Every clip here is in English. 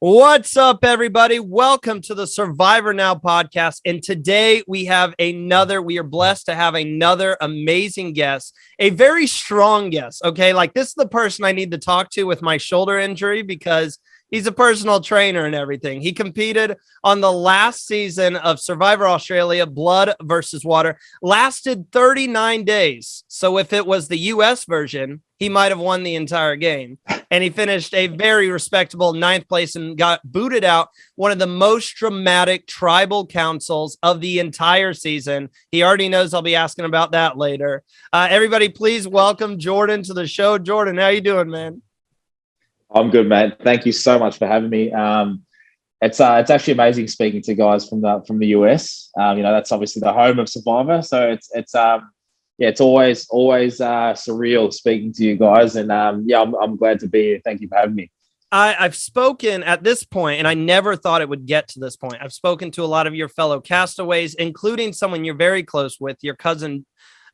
What's up, everybody? Welcome to the Survivor Now podcast. And today we are blessed to have another amazing guest, a very strong guest. Okay. Like this is the person I need to talk to with my shoulder injury because he's a personal trainer and everything. He competed on the last season of Survivor Australia, Blood versus Water, lasted 39 days. So if it was the US version, he might have won the entire game. And he finished a very respectable 9th place and got booted out one of the most dramatic tribal councils of the entire season. He already knows I'll be asking about that later. Everybody, please welcome Jordan to the show. Jordan, how you doing, man? I'm good, mate. Thank you so much for having me. It's actually amazing speaking to guys from the US. That's obviously the home of Survivor, so it's always surreal speaking to you guys, and I'm glad to be here. Thank you for having me. I've spoken at this point, and I never thought it would get to this point. I've spoken to a lot of your fellow castaways, including someone you're very close with, your cousin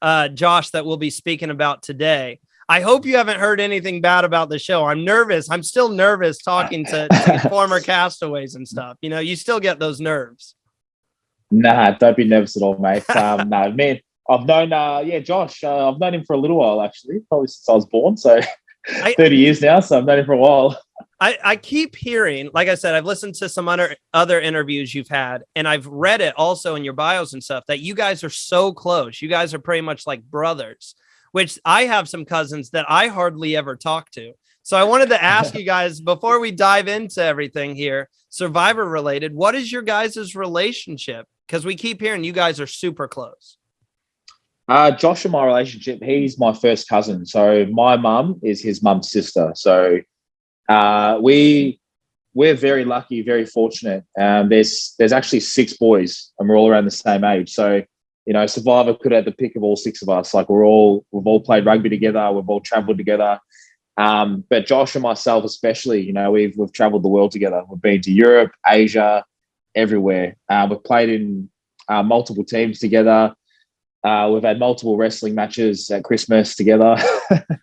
Josh, that we'll be speaking about today. I hope you haven't heard anything bad about the show. I'm nervous. I'm still nervous talking to former castaways and stuff. You know, you still get those nerves. Nah, don't be nervous at all, mate. No, man, I've known, Josh. I've known him for a little while, actually, probably since I was born. So 30 years now. So I've known him for a while. I keep hearing, like I said, I've listened to some other interviews you've had, and I've read it also in your bios and stuff, that you guys are so close. You guys are pretty much like brothers, which I have some cousins that I hardly ever talk to. So I wanted to ask you guys, before we dive into everything here, Survivor related, what is your guys' relationship? Because we keep hearing you guys are super close. Josh and my relationship, he's my first cousin. So my mum is his mum's sister. So we're very lucky, very fortunate. There's actually 6 boys and we're all around the same age. So, you know, Survivor could have the pick of all 6 of us. Like we've all played rugby together. We've all traveled together. But Josh and myself, especially, you know, we've traveled the world together. We've been to Europe, Asia, everywhere. We've played in multiple teams together. We've had multiple wrestling matches at Christmas together.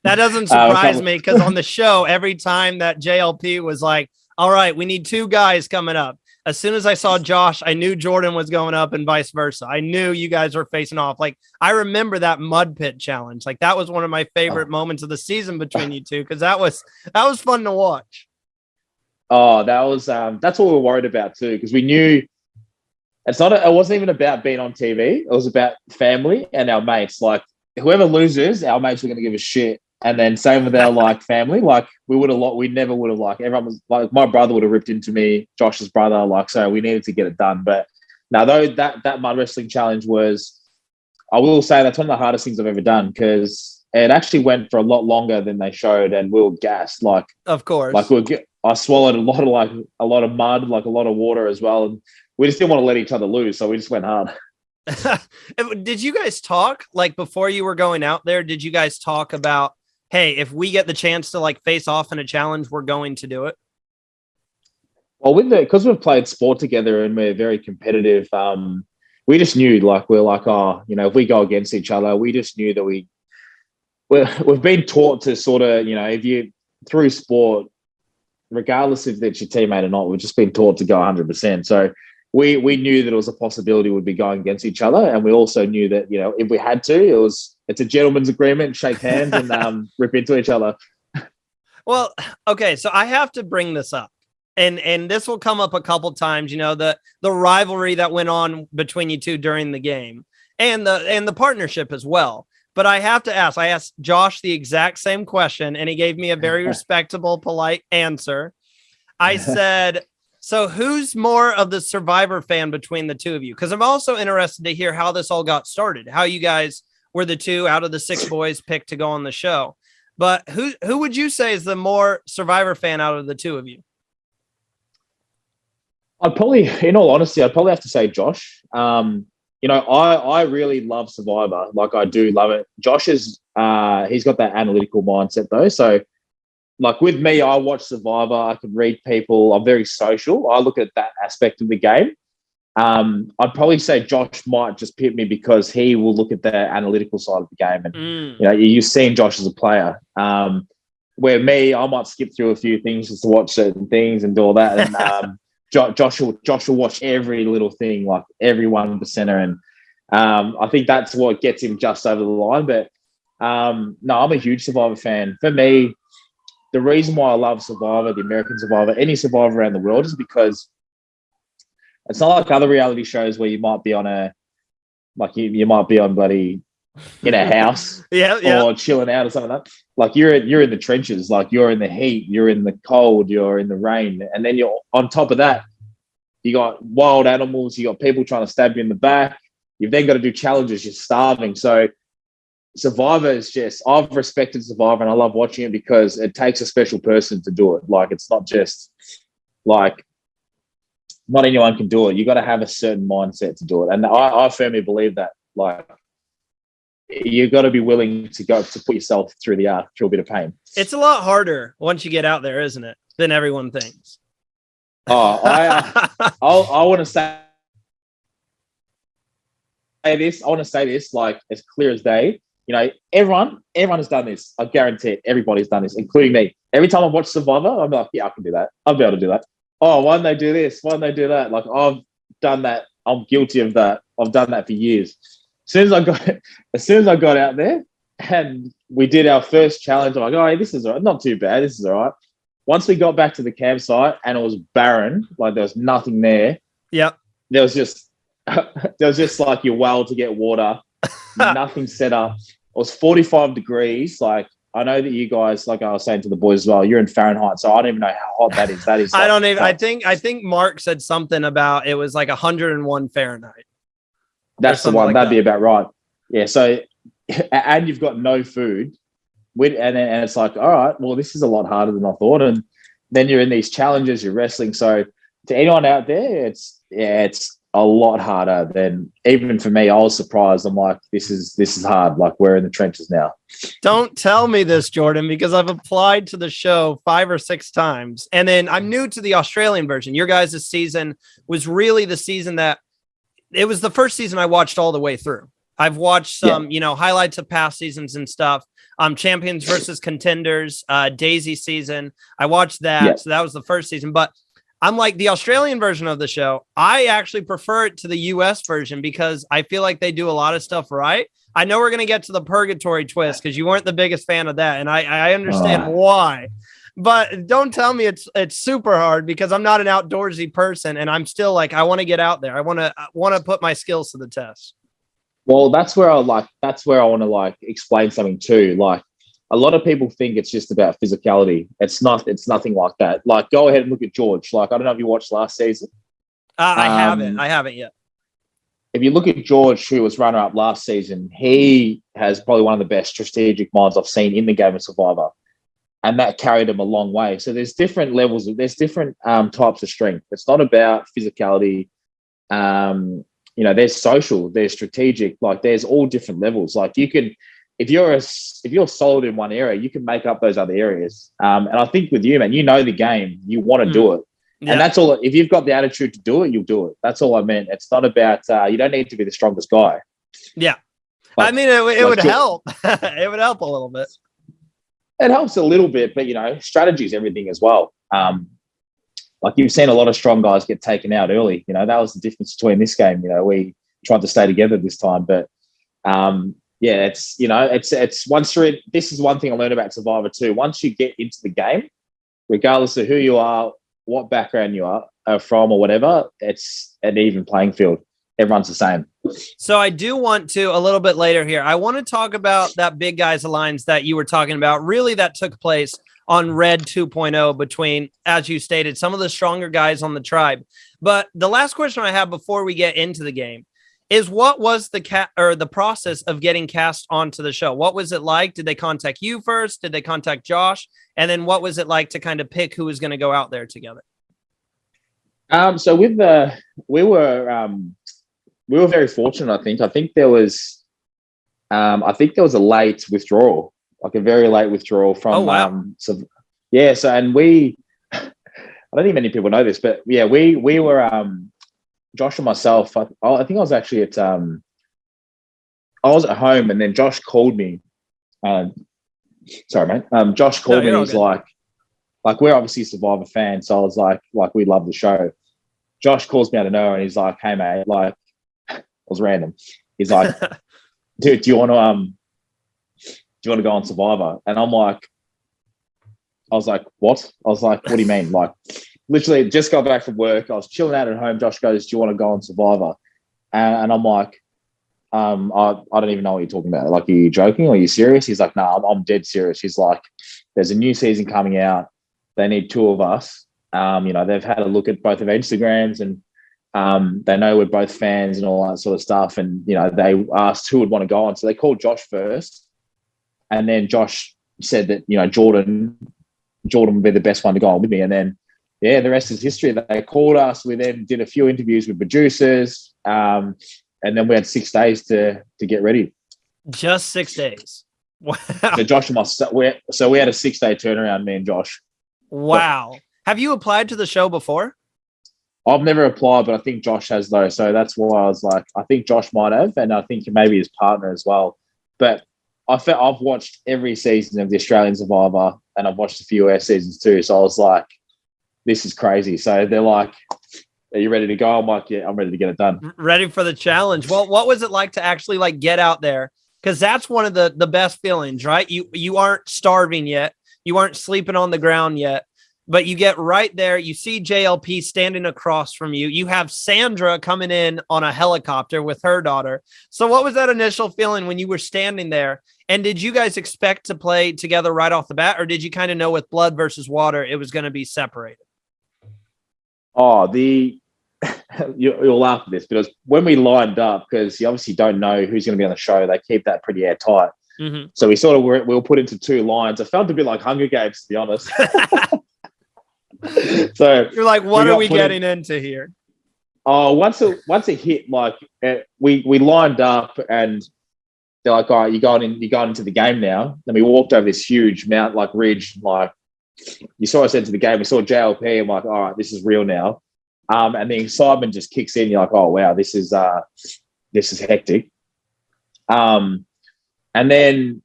That doesn't surprise me because on the show, every time that JLP was like, all right, we need 2 guys coming up. As soon as I saw Josh, I knew Jordan was going up and vice versa. I knew you guys were facing off. Like, I remember that mud pit challenge. Like, that was one of my favorite moments of the season between you two, because that was fun to watch. Oh, that's what we were worried about too, because we knew it wasn't even about being on TV. It was about family and our mates. Like, whoever loses, our mates were going to give a shit. And then same with our family. Like we never would have everyone was like, my brother would have ripped into me, Josh's brother. So we needed to get it done. But now though that mud wrestling challenge was, I will say that's one of the hardest things I've ever done, because it actually went for a lot longer than they showed, and we were gassed. Like, of course, I swallowed a lot of mud, like a lot of water as well, and we just didn't want to let each other lose, so we just went hard. Did you guys talk, like, before you were going out there? Did you guys talk about, hey, if we get the chance to like face off in a challenge, we're going to do it? Well, because we've played sport together and we're very competitive, we just knew, like, we're like, oh, you know, if we go against each other, we just knew that we've been taught to sort of, you know, if you through sport, regardless if it's your teammate or not, we've just been taught to go 100%. So we knew that it was a possibility we'd be going against each other, and we also knew that, you know, if we had to, it's a gentleman's agreement, shake hands and rip into each other. Well, okay, so I have to bring this up, and this will come up a couple times. You know, the rivalry that went on between you two during the game, and the partnership as well. But I have to ask. I asked Josh the exact same question, and he gave me a very respectable, polite answer. I said, so who's more of the Survivor fan between the two of you? Because I'm also interested to hear how this all got started, how you guys were the 2 out of the 6 boys picked to go on the show. But who would you say is the more Survivor fan out of the 2 of you? In all honesty, I'd probably have to say Josh. You know, I really love Survivor. Like, I do love it. Josh he's got that analytical mindset though. So, like, with me, I watch Survivor. I can read people. I'm very social. I look at that aspect of the game. I'd probably say Josh might just pick me because he will look at the analytical side of the game. And, you know, you've seen Josh as a player. where I might skip through a few things just to watch certain things and do all that. And Josh will watch every little thing, like every 1%er. And I think that's what gets him just over the line. But no, I'm a huge Survivor fan. For me, the reason why I love Survivor, the American Survivor, any Survivor around the world is because it's not like other reality shows where you might be on you might be on bloody in a house or chilling out or something like that. Like you're in the trenches, like you're in the heat, you're in the cold, you're in the rain. And then you're on top of that, you got wild animals, you got people trying to stab you in the back. You've then got to do challenges, you're starving. So Survivor is just, I've respected Survivor and I love watching it because it takes a special person to do it. Like it's not just like, not anyone can do it. You got to have a certain mindset to do it. And I firmly believe that, like, you got to be willing to put yourself through through a bit of pain. It's a lot harder once you get out there, isn't it? Than everyone thinks. Oh, I want to say this. I want to say this like as clear as day. You know, everyone has done this. I guarantee it. Everybody's done this, including me. Every time I watch Survivor, I'm like, yeah, I can do that. I'll be able to do that. Oh, why don't they do this? Why don't they do that? Like I've done that. I'm guilty of that. I've done that for years. As soon as I got out there and we did our first challenge, I'm like, oh, this is all right. Not too bad. This is all right. Once we got back to the campsite and it was barren, like there was nothing there. Yep. There was just like your well to get water, nothing set up. It was 45 degrees. Like I know that you guys, like I was saying to the boys as well, you're in Fahrenheit, so I don't even know how hot that is. That is. I don't even. I think Mark said something about it was like 101 Fahrenheit. That's the one. That'd be about right. Yeah. So, and you've got no food, and it's like, all right, well, this is a lot harder than I thought. And then you're in these challenges, you're wrestling. So, to anyone out there, it's a lot harder than even for me. I was surprised. I'm like, this is hard. Like we're in the trenches now. Don't tell me this, Jordan, because I've applied to the show 5 or 6 times, and then I'm new to the Australian version. Your guys' season was really the season that. It was the first season I watched all the way through. I've watched some, highlights of past seasons and stuff. Champions versus Contenders, Daisy season. I watched that. Yeah. So that was the first season. But I'm like the Australian version of the show. I actually prefer it to the US version because I feel like they do a lot of stuff right. I know we're going to get to the purgatory twist because you weren't the biggest fan of that. And I understand why. But don't tell me it's super hard because I'm not an outdoorsy person and I'm still like I want to get out there. I want to put my skills to the test. Well, that's where I want to explain something too. Like a lot of people think it's just about physicality. It's nothing like that. Like go ahead and look at George. Like I don't know if you watched last season. I haven't yet. If you look at George, who was runner-up last season, he has probably one of the best strategic minds I've seen in the game of Survivor. And that carried him a long way. So there's different levels. There's different types of strength. It's not about physicality. There's social, there's strategic. Like there's all different levels. Like you can, if you're solid in one area, you can make up those other areas. And I think with you, man, you know the game. You want to do it, and that's all. If you've got the attitude to do it, you'll do it. That's all I meant. It's not about you don't need to be the strongest guy. Yeah, I mean it would help. It would help a little bit. It helps a little bit, but, strategy is everything as well. Like you've seen a lot of strong guys get taken out early. That was the difference between this game. We tried to stay together this time. But, it's once you're in, this is one thing I learned about Survivor too. Once you get into the game, regardless of who you are, what background you are from or whatever, it's an even playing field. Everyone's the same. So I do want to, a little bit later here, I want to talk about that Big Guys Alliance that you were talking about. Really, that took place on Red 2.0 between, as you stated, some of the stronger guys on the tribe. But the last question I have before we get into the game is what was the process of getting cast onto the show? What was it like? Did they contact you first? Did they contact Josh? And then what was it like to kind of pick who was going to go out there together? So we were very fortunate, I think. I think there was a late withdrawal, like a very late withdrawal from. Oh, wow. And we, I don't think many people know this, but yeah, we were Josh and myself. I think I was actually I was at home, and then Josh called me sorry, mate. Josh No, called me. you're all He's good. like we're obviously Survivor fans, so I was like we love the show. Josh calls me out of nowhere and he's like, "Hey, mate, like, it was random." He's like, "Dude, do you want to go on Survivor?" And I was like, "What?" I was like, "What do you mean?" Like, literally just got back from work. I was chilling out at home. Josh goes, "Do you want to go on Survivor?" And I'm like, I don't even know what you're talking about. Like, are you joking or are you serious? He's like, "No, I'm dead serious." He's like, "There's a new season coming out. They need two of us." They've had a look at both of our Instagrams and they know we're both fans and all that sort of stuff. And, they asked who would want to go on. So they called Josh first. And then Josh said that, Jordan would be the best one to go on with me. And then, yeah, the rest is history. They called us. We then did a few interviews with producers. And then we had 6 days to get ready. Just 6 days. Wow. So Josh and myself, we had a 6-day turnaround, me and Josh. Wow. Have you applied to the show before? I've never applied, but I think Josh has though. So that's why I was like, I think Josh might have, and I think maybe his partner as well. But I've watched every season of the Australian Survivor, and I've watched a few US seasons too. So I was like, this is crazy. So they're like, "Are you ready to go?" I'm like, "Yeah, I'm ready to get it done." Ready for the challenge. Well, what was it like to actually like get out there? Because that's one of the best feelings, right? You aren't starving yet. You aren't sleeping on the ground yet. But you get right there. You see JLP standing across from you. You have Sandra coming in on a helicopter with her daughter. So what was that initial feeling when you were standing there? And did you guys expect to play together right off the bat? Or did you kind of know with blood versus water, it was going to be separated? Oh, you'll laugh at this because when we lined up, because you obviously don't know who's going to be on the show, they keep that pretty airtight. Mm-hmm. So we were put into 2 lines. It felt a bit like Hunger Games, to be honest. So you're like, what are we getting into here? Oh, once it hit, like we lined up and they're like, "All right, you got into the game now." Then we walked over this huge ridge, like you saw us into the game. We saw JLP. I'm like, "All right, this is real now." And the excitement just kicks in. You're like, "Oh wow, this is hectic." And then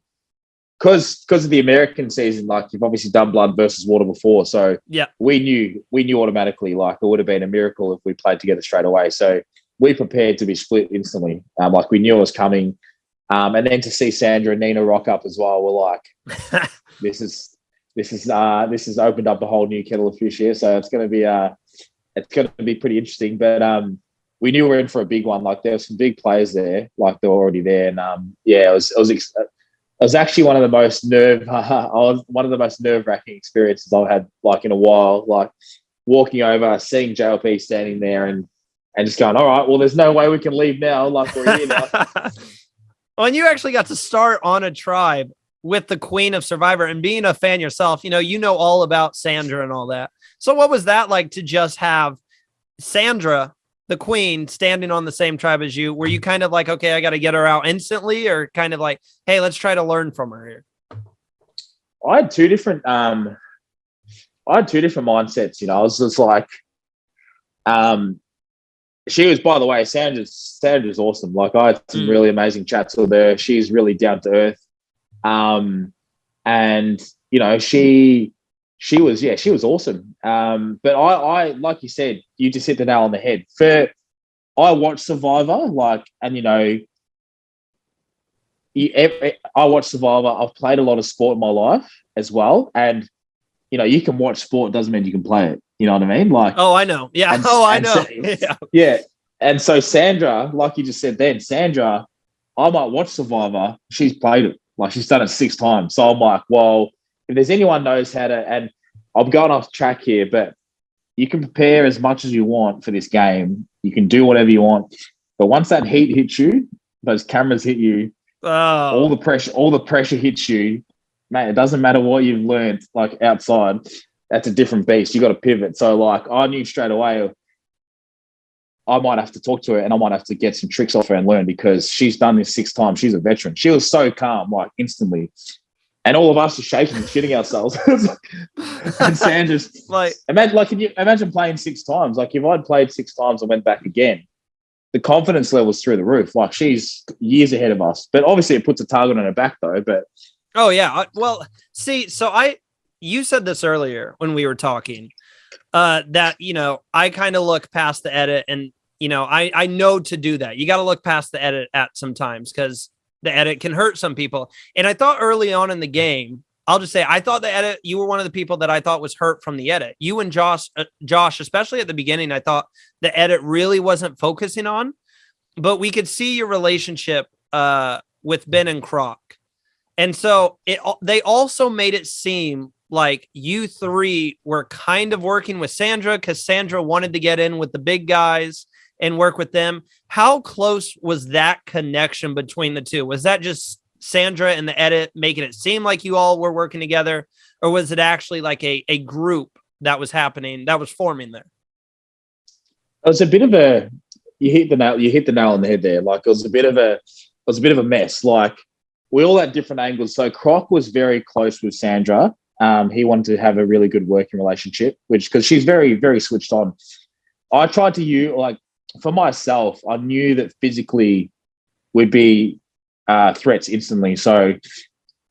because of the American season, like you've obviously done blood versus water before, so yeah, we knew automatically, like it would have been a miracle if we played together straight away. So we prepared to be split instantly. Like we knew it was coming, and then to see Sandra and Nina rock up as well, we're like, this has opened up a whole new kettle of fish here. So it's going to be pretty interesting. But we knew we were in for a big one. Like there were some big players there, like they were already there, and it was actually one of the most nerve-wracking experiences I've had like in a while. Like walking over, seeing JLP standing there, and just going, "All right, well, there's no way we can leave now. Like we're here now." Well, and you actually got to start on a tribe with the Queen of Survivor, and being a fan yourself, you know all about Sandra and all that. So, what was that like to just have Sandra, the Queen, standing on the same tribe as you? Were you kind of like, okay, I got to get her out instantly, or kind of like, hey, let's try to learn from her here? I had two different mindsets. I was just like, she was, by the way, Sandra's awesome. Like I had some really amazing chats with her. She's really down to earth. And she was awesome. But I like you said, you just hit the nail on the head. I watched Survivor, I watched Survivor. I've played a lot of sport in my life as well, and you can watch sport, doesn't mean you can play it. You know what I mean? Like, oh, I know, yeah. I know, yeah. And so Sandra, like you just said, Sandra, I might watch Survivor. She's played it, like she's done it 6 times. So I'm like, well, if there's anyone knows how to, and I'm going off track here, but you can prepare as much as you want for this game. You can do whatever you want, but once that heat hits you, those cameras hit you, all the pressure hits you, mate. It doesn't matter what you've learned, like outside, that's a different beast. You got to pivot. So like I knew straight away I might have to talk to her and I might have to get some tricks off her and learn, because she's done this 6 times. She's a veteran. She was so calm, like instantly. And all of us are shaking and shitting ourselves. And Sandra's like, can you imagine playing 6 times? Like if I'd played 6 times and went back again, the confidence level's through the roof. Like she's years ahead of us. But obviously it puts a target on her back though. But Oh yeah. Well, see, you said this earlier when we were talking, that, I kind of look past the edit and, I know to do that. You got to look past the edit at sometimes because the edit can hurt some people. And I thought early on in the game, I'll just say, I thought the edit, you were one of the people that I thought was hurt from the edit. You and Josh, especially at the beginning, I thought the edit really wasn't focusing on, but we could see your relationship with Ben and Croc. And so they also made it seem like you three were kind of working with Sandra because Sandra wanted to get in with the big guys and work with them. How close was that connection between the two? Was that just Sandra and the edit making it seem like you all were working together, or was it actually like a group that was happening, that was forming there? It was a bit of a you hit the nail on the head there. Like it was a bit of a mess. Like we all had different angles. So Croc was very close with Sandra. He wanted to have a really good working relationship, which because she's very, very switched on. I tried to for myself, I knew that physically would be threats instantly. So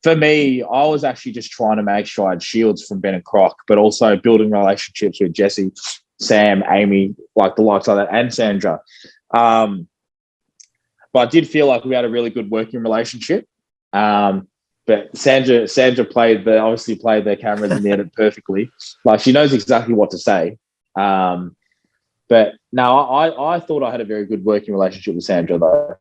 for me, I was actually just trying to make sure I had shields from Ben and Croc, but also building relationships with Jesse, Sam, Amy, like the likes of that, and Sandra. But I did feel like we had a really good working relationship. But Sandra obviously played the cameras in the edit perfectly. Like she knows exactly what to say. But no, I thought I had a very good working relationship with Sandra though.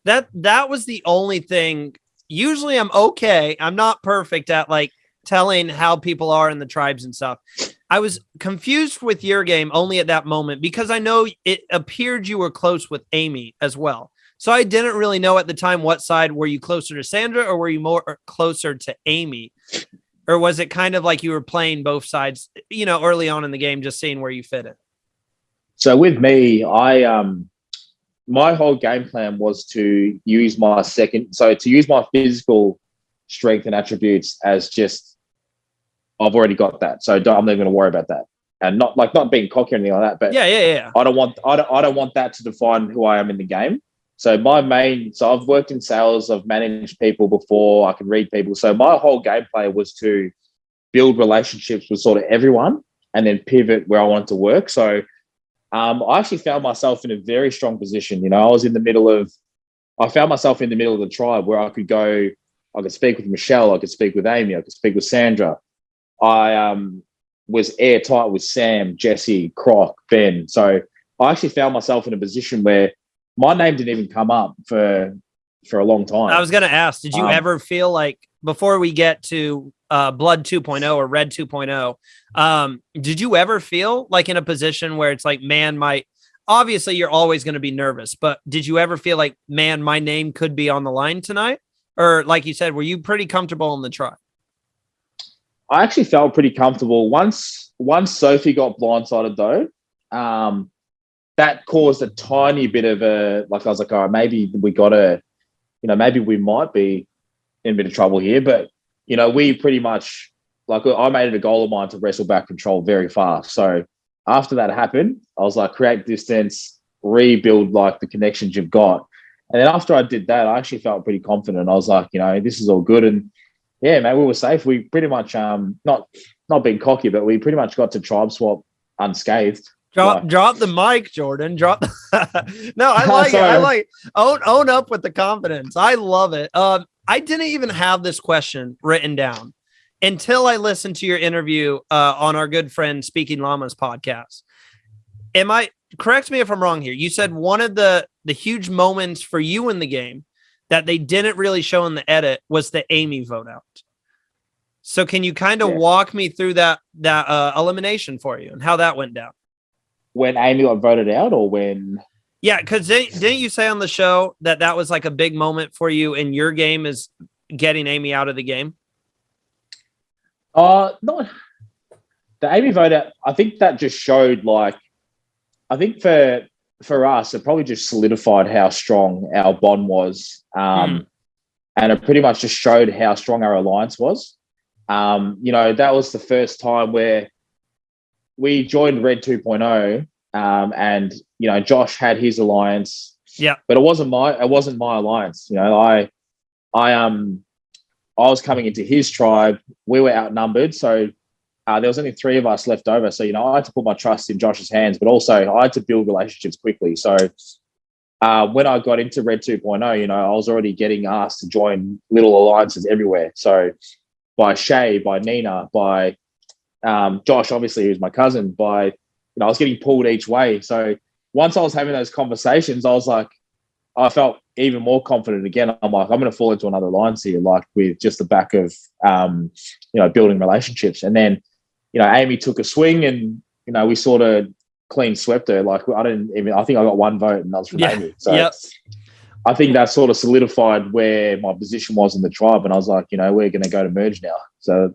That was the only thing. Usually I'm okay. I'm not perfect at like telling how people are in the tribes and stuff. I was confused with your game only at that moment because I know it appeared you were close with Amy as well. So I didn't really know at the time what side were you closer to Sandra or were you more closer to Amy? Or was it kind of like you were playing both sides, early on in the game, just seeing where you fit it? So with me, my whole game plan was to use my physical strength and attributes as just I've already got that, so I'm not going to worry about that, and not being cocky or anything like that. But yeah. I don't want that to define who I am in the game. So I've worked in sales, I've managed people before, I can read people. So my whole gameplay was to build relationships with sort of everyone, and then pivot where I wanted to work. So I actually found myself in a very strong position. I found myself in the middle of the tribe where I could speak with Michelle, I could speak with Amy, I could speak with Sandra. I was airtight with Sam, Jesse, Croc, Ben. So I actually found myself in a position where my name didn't even come up for a long time. I was going to ask, did you ever feel like, before we get to Blood 2.0 or Red 2.0, did you ever feel like in a position where it's like, man, obviously you're always going to be nervous, but did you ever feel like, man, my name could be on the line tonight? Or like you said, were you pretty comfortable in the tribe? I actually felt pretty comfortable. Once Sophie got blindsided though, that caused a tiny bit of I was like, all right, maybe maybe we might be in a bit of trouble here. But, we pretty much, I made it a goal of mine to wrestle back control very fast. So after that happened, I was like, create distance, rebuild the connections you've got. And then after I did that, I actually felt pretty confident. I was like, this is all good. And yeah, man, we were safe. We pretty much, not being cocky, but we pretty much got to tribe swap unscathed. Drop the mic, Jordan. No, I like it. I like own up with the confidence. I love it. I didn't even have this question written down until I listened to your interview on our good friend Speaking Llamas podcast. Correct me if I'm wrong here. You said one of the huge moments for you in the game that they didn't really show in the edit was the Amy vote out. So can you kind of walk me through that elimination for you and how that went down? When Amy got voted out, or when? Yeah, because didn't you say on the show that was like a big moment for you in your game, is getting Amy out of the game? Not the Amy vote out. I think that just showed I think for us, it probably just solidified how strong our bond was, and it pretty much just showed how strong our alliance was. That was the first time where we joined Red 2.0, and Josh had his alliance. Yeah, but it wasn't my alliance. I was coming into his tribe. We were outnumbered, so there was only 3 of us left over. So, I had to put my trust in Josh's hands, but also I had to build relationships quickly. So when I got into Red 2.0, I was already getting asked to join little alliances everywhere. So by Shay, by Nina, by Josh, obviously, who's my cousin, by, I was getting pulled each way. So once I was having those conversations, I was like, I felt even more confident again. I'm like, I'm going to fall into another alliance here, like with just the back of, building relationships. And then, Amy took a swing and, we sort of clean swept her. Like, I think I got 1 vote and that was from Amy. So I think that sort of solidified where my position was in the tribe. And I was like, we're going to go to merge now. So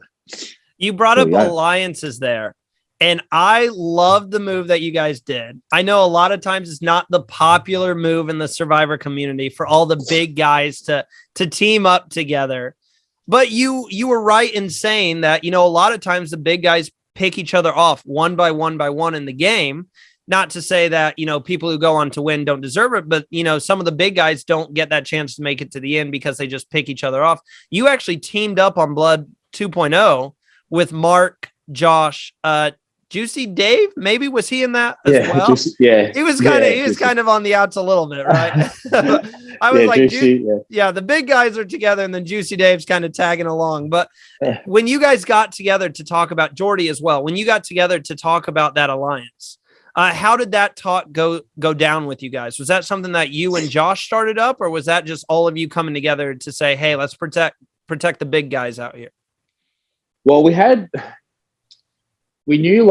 you brought up alliances there. And I love the move that you guys did. I know a lot of times it's not the popular move in the Survivor community for all the big guys to team up together. But you were right in saying that, a lot of times the big guys pick each other off one by one in the game. Not to say that, people who go on to win don't deserve it, but, some of the big guys don't get that chance to make it to the end because they just pick each other off. You actually teamed up on Blood 2.0 with Mark, Josh, Juicy Dave, maybe was he in that as well? He was kind of on the outs a little bit, right? I was like, Juicy, the big guys are together, and then Juicy Dave's kind of tagging along. But when you guys got together to talk about Jordie as well, when you got together to talk about that alliance, how did that talk go down with you guys? Was that something that you and Josh started up, or was that just all of you coming together to say, hey, let's protect the big guys out here? Well, we knew,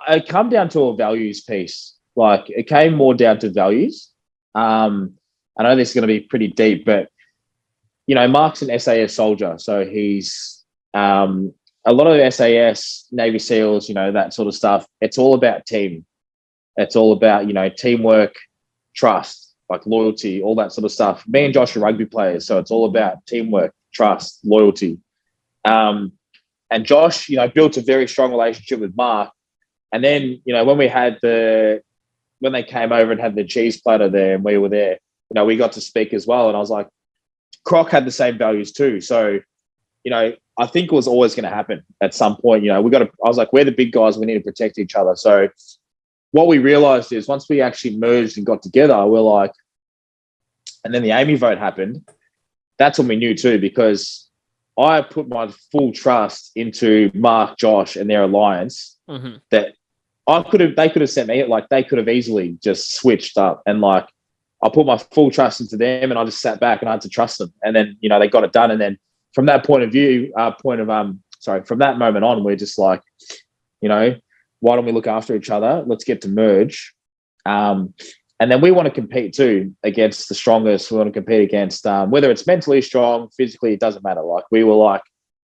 it come down to a values piece. Like, it came more down to values. I know this is going to be pretty deep, but, Mark's an SAS soldier. So he's a lot of SAS, Navy SEALs, that sort of stuff. It's all about team. It's all about, teamwork, trust, like loyalty, all that sort of stuff. Me and Josh are rugby players. So it's all about teamwork, trust, loyalty. And Josh, built a very strong relationship with Mark. And then, when they came over and had the cheese platter there and we were there, we got to speak as well. And I was like, Croc had the same values too. So, I think it was always going to happen at some point. I was like, we're the big guys. We need to protect each other. So what we realized is once we actually merged and got together, we're like, and then the Amy vote happened. That's when we knew too, because I put my full trust into Mark, Josh, and their alliance that they could have sent me, they could have easily just switched up. And I put my full trust into them and I just sat back and I had to trust them. And then, they got it done. And then from that point of view, from that moment on, we're just like, why don't we look after each other? Let's get to merge. And then we want to compete too against the strongest. We want to compete against whether it's mentally strong, physically, it doesn't matter. We were like,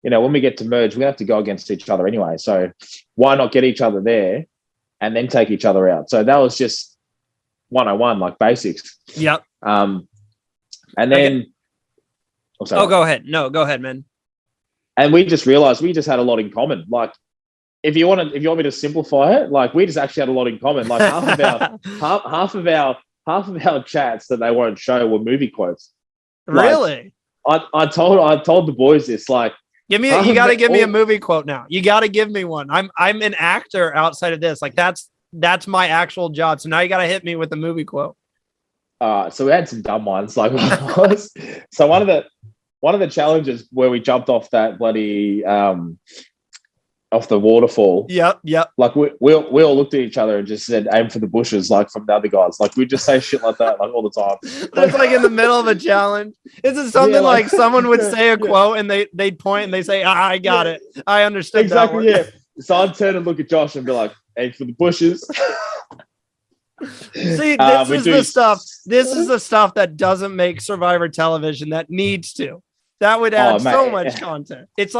when we get to merge, we have to go against each other anyway. So why not get each other there and then take each other out? So that was just 101, like basics. Yep. And then, go ahead. No, go ahead, man. And we just realized we just had a lot in common. If you want me to simplify it, we just actually had a lot in common. Half of our chats that they won't show were movie quotes. Really? I told the boys this. You got to give me a movie quote now. You got to give me one. I'm an actor outside of this. That's my actual job. So now you got to hit me with a movie quote. So we had some dumb ones. So one of the challenges where we jumped off that bloody off the waterfall. Yep. We all looked at each other and just said, aim for the bushes, from the other guys. We just say shit like that all the time. That's in the middle of a challenge. Is it something someone would say a quote and they'd point and they say, I got it. I understood exactly, that one. Yeah. So I'd turn and look at Josh and be like, aim for the bushes. See, this is the stuff. This is the stuff that doesn't make Survivor television that needs to. That would add so much content. It's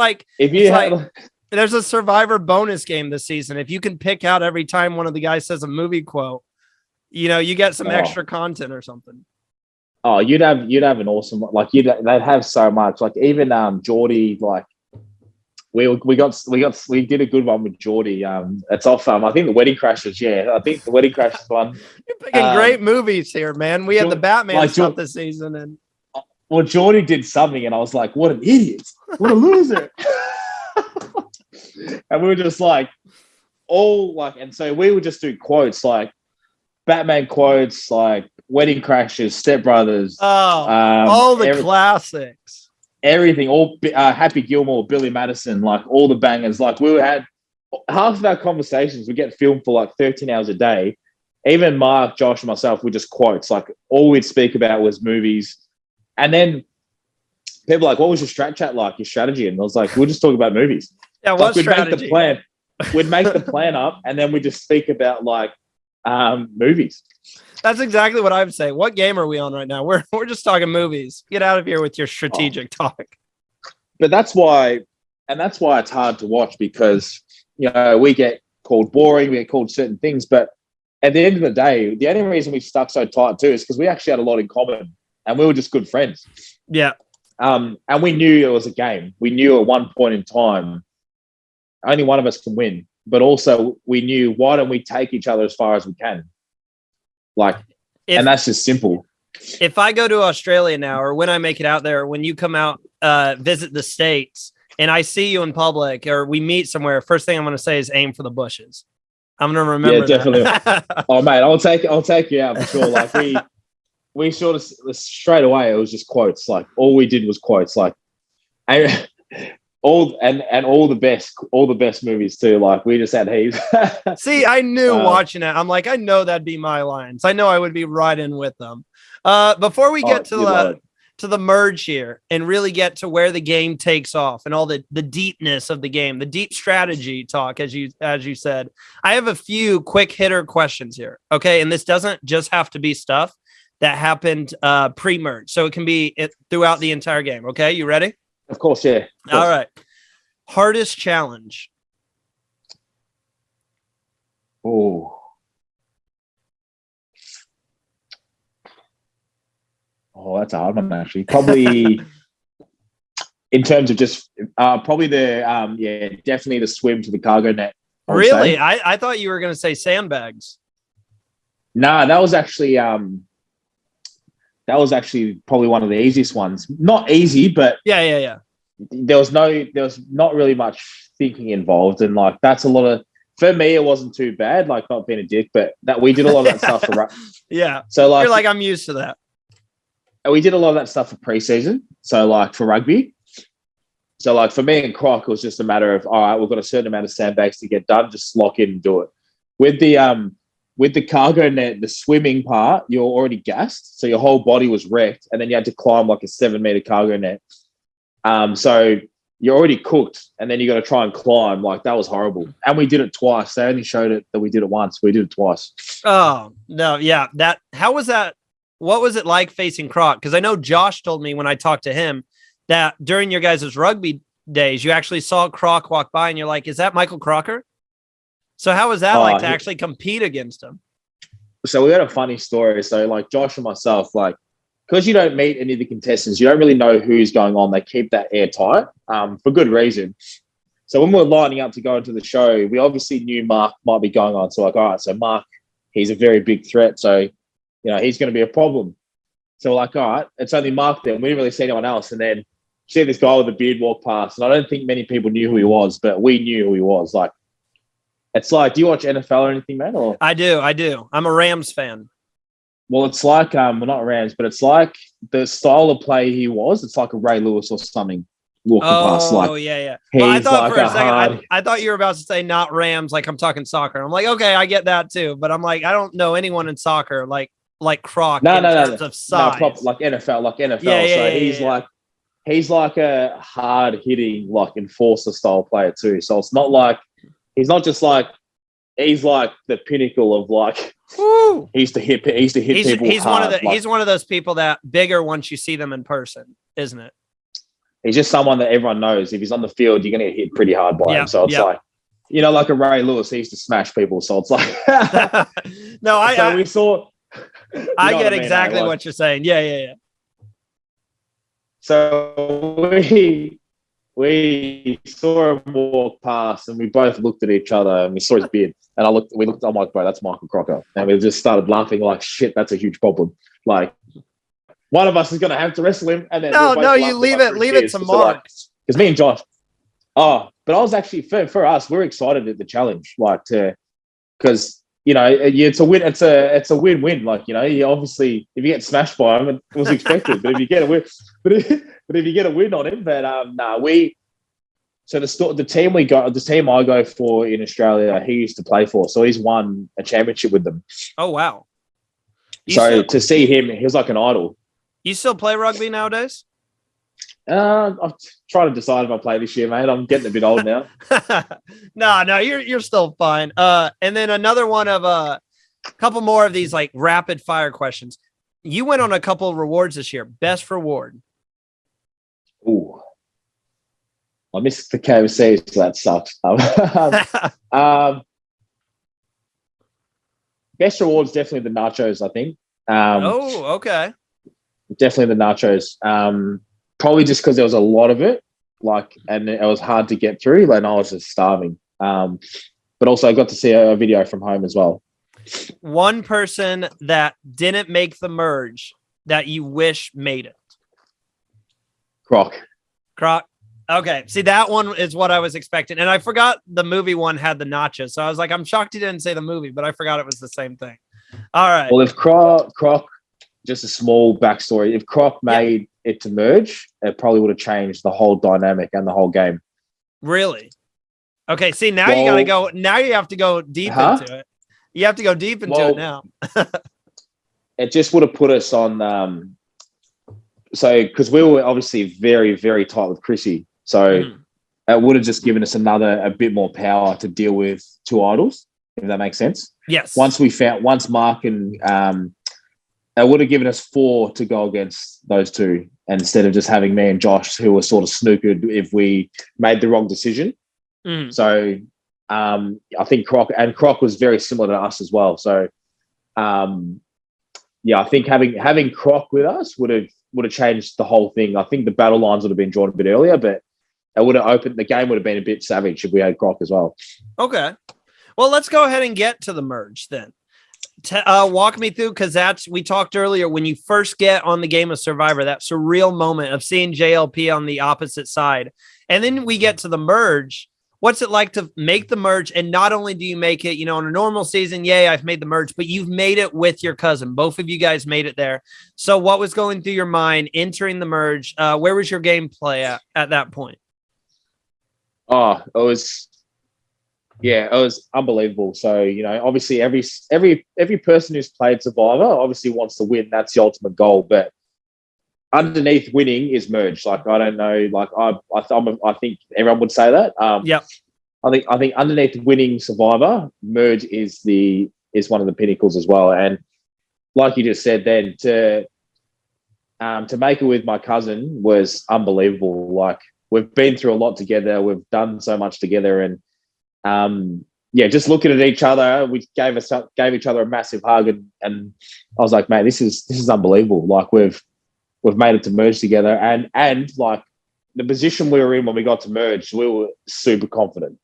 there's a Survivor bonus game this season. If you can pick out every time one of the guys says a movie quote, you get some extra content or something. Oh, you'd have an awesome they'd have so much. Even Jordie, we did a good one with Jordie. It's off. I think the Wedding Crashers. Yeah, I think the Wedding Crashers one. You're picking great movies here, man. We had the Batman stuff this season, and well, Jordie did something, and I was like, "What an idiot! What a loser!" And we were just like, all like, and so we would just do quotes like Batman quotes, like Wedding Crashers, Step Brothers, Oh, all the classics. Everything, all Happy Gilmore, Billy Madison, like all the bangers. Like we had half of our conversations, we get filmed for like 13 hours a day. Even Mark, Josh, and myself, we just quotes. Like all we'd speak about was movies. And then people were like, what was your strat chat like, your strategy? And I was like, we'll just talk about movies. Yeah, like, what we'd strategy? Make the plan. We'd make the plan up, and then we just speak about like movies. That's exactly what I'm saying. What game are we on right now? We're just talking movies. Get out of here with your strategic talk. But that's why it's hard to watch, because we get called boring, we get called certain things, but at the end of the day, the only reason we stuck so tight too is because we actually had a lot in common, and we were just good friends. Yeah. And we knew it was a game. We knew at one point in time, only one of us can win. But also we knew, why don't we take each other as far as we can? Like, and that's just simple. If I go to Australia now, or when I make it out there, when you come out, visit the States, and I see you in public, or we meet somewhere, first thing I'm going to say is aim for the bushes. I'm going to remember. Yeah, definitely. Oh, mate, I'll take you out for sure. Like we sort of straight away, it was just quotes. Like all we did was quotes. Like all the best movies too. Like we just had heaps. See, I knew watching it. I'm like, I know that'd be my lines. I know I would be right in with them. Before we get to the merge here and really get to where the game takes off and all the deepness of the game, the deep strategy talk, as you said, I have a few quick hitter questions here. Okay. And this doesn't just have to be stuff that happened pre-merge. So it can be throughout the entire game. Okay. You ready? Of course. Yeah. Of course. All right. Hardest challenge. Oh, that's a hard one, actually. Probably in terms of just probably definitely the swim to the cargo net. Really? I thought you were going to say sandbags. Nah, that was actually probably one of the easiest ones. Not easy, but yeah. There was not really much thinking involved, and like that's a lot of. For me, it wasn't too bad. Like not being a dick, but that we did a lot of that stuff for. Yeah. So like, you're like, I'm used to that. We did a lot of that stuff for preseason. So like for rugby. So like for me and Croc, it was just a matter of, all right, we've got a certain amount of sandbags to get done. Just lock in and do it. With the cargo net, the swimming part, you're already gassed, so your whole body was wrecked, and then you had to climb like a 7-meter cargo net. So you're already cooked, and then you got to try and climb. Like that was horrible. And we did it twice. They only showed it that we did it once. We did it twice. Oh no, yeah. How was that? What was it like facing Croc? Because I know Josh told me when I talked to him that during your guys' rugby days, you actually saw Croc walk by, and you're like, "Is that Michael Crocker?" So how was that like to actually compete against him? So we had a funny story. So like Josh and myself, like, because you don't meet any of the contestants, you don't really know who's going on. They keep that airtight for good reason. So when we were lining up to go into the show, we obviously knew Mark might be going on. So like, all right, so Mark, he's a very big threat. So, he's going to be a problem. So we're like, all right, it's only Mark then. We didn't really see anyone else. And then see this guy with a beard walk past. And I don't think many people knew who he was, but we knew who he was. Like, it's like, do you watch NFL or anything, man? Or I do. I'm a Rams fan. Well, it's like, well, not Rams, but it's like the style of play he was. It's like a Ray Lewis or something walking past. Like, yeah. Well, I thought for a second, I thought you were about to say not Rams. Like I'm talking soccer. I'm like, okay, I get that too. But I'm like, I don't know anyone in soccer like Croc in terms of size. Like NFL. Yeah, he's like a hard hitting, like enforcer style player too. So it's not like he's not just like he's like the pinnacle of like. Woo. He used to hit people. He's hard. He's one of those people that bigger once you see them in person, isn't it? He's just someone that everyone knows. If he's on the field, you're going to get hit pretty hard by him. So it's like, like a Ray Lewis, he used to smash people. So it's like, no, I get exactly what you're saying. Yeah. So we saw him walk past, and we both looked at each other, and we saw his beard. And we looked, I'm like, bro, that's Michael Crocker. And we just started laughing like, shit, that's a huge problem. Like, one of us is going to have to wrestle him. And then No, you leave it to Mark. Because me and Josh. Oh, but I was actually for us, we're excited at the challenge, because it's a win. It's a win-win. You obviously, if you get smashed by him, it was expected. But if you get a win, but if you get a win on him, So the team I go for in Australia, he used to play for, so he's won a championship with them. Oh wow! To see him, he was like an idol. You still play rugby nowadays? I'm trying to decide if I play this year, mate. I'm getting a bit old now. No, you're still fine. And then another one of a couple more of these like rapid fire questions. You went on a couple of rewards this year. Best reward? Ooh. I missed the KFC, so that sucks. Best rewards definitely the nachos, I think. Okay. Definitely the nachos. Probably just because there was a lot of it, and it was hard to get through, and I was just starving. But also I got to see a video from home as well. One person that didn't make the merge that you wish made it? Croc. Okay. See, that one is what I was expecting. And I forgot the movie one had the nachos. So I was like, I'm shocked he didn't say the movie, but I forgot it was the same thing. All right. Well, if Croc, just a small backstory, if Croc made it to merge, it probably would have changed the whole dynamic and the whole game. Really? Okay. See, now you got to go. Now you have to go deep into it. You have to go deep into it now. It just would have put us on. Because we were obviously very, very tight with Chrissy. So it would have just given us a bit more power to deal with two idols, if that makes sense. Yes. Once Mark and it would have given us 4 to go against those two, instead of just having me and Josh, who were sort of snookered if we made the wrong decision. So I think Croc was very similar to us as well. So I think having Croc with us would have changed the whole thing. I think the battle lines would have been drawn a bit earlier, but the game would have been a bit savage if we had Croc as well. Okay. Well, let's go ahead and get to the merge then. Walk me through, because we talked earlier, when you first get on the game of Survivor, that surreal moment of seeing JLP on the opposite side. And then we get to the merge. What's it like to make the merge? And not only do you make it, in a normal season, yay, I've made the merge, but you've made it with your cousin. Both of you guys made it there. So what was going through your mind entering the merge? Where was your gameplay at that point? Oh, it was unbelievable. So, obviously every person who's played Survivor obviously wants to win. That's the ultimate goal. But underneath winning is merge. I don't know. I think everyone would say that. I think underneath winning Survivor, merge is one of the pinnacles as well. And like you just said, then to make it with my cousin was unbelievable. We've been through a lot together. We've done so much together, and just looking at each other, we gave each other a massive hug, and I was like, mate, this is unbelievable. We've made it to merge together, and the position we were in when we got to merge, we were super confident.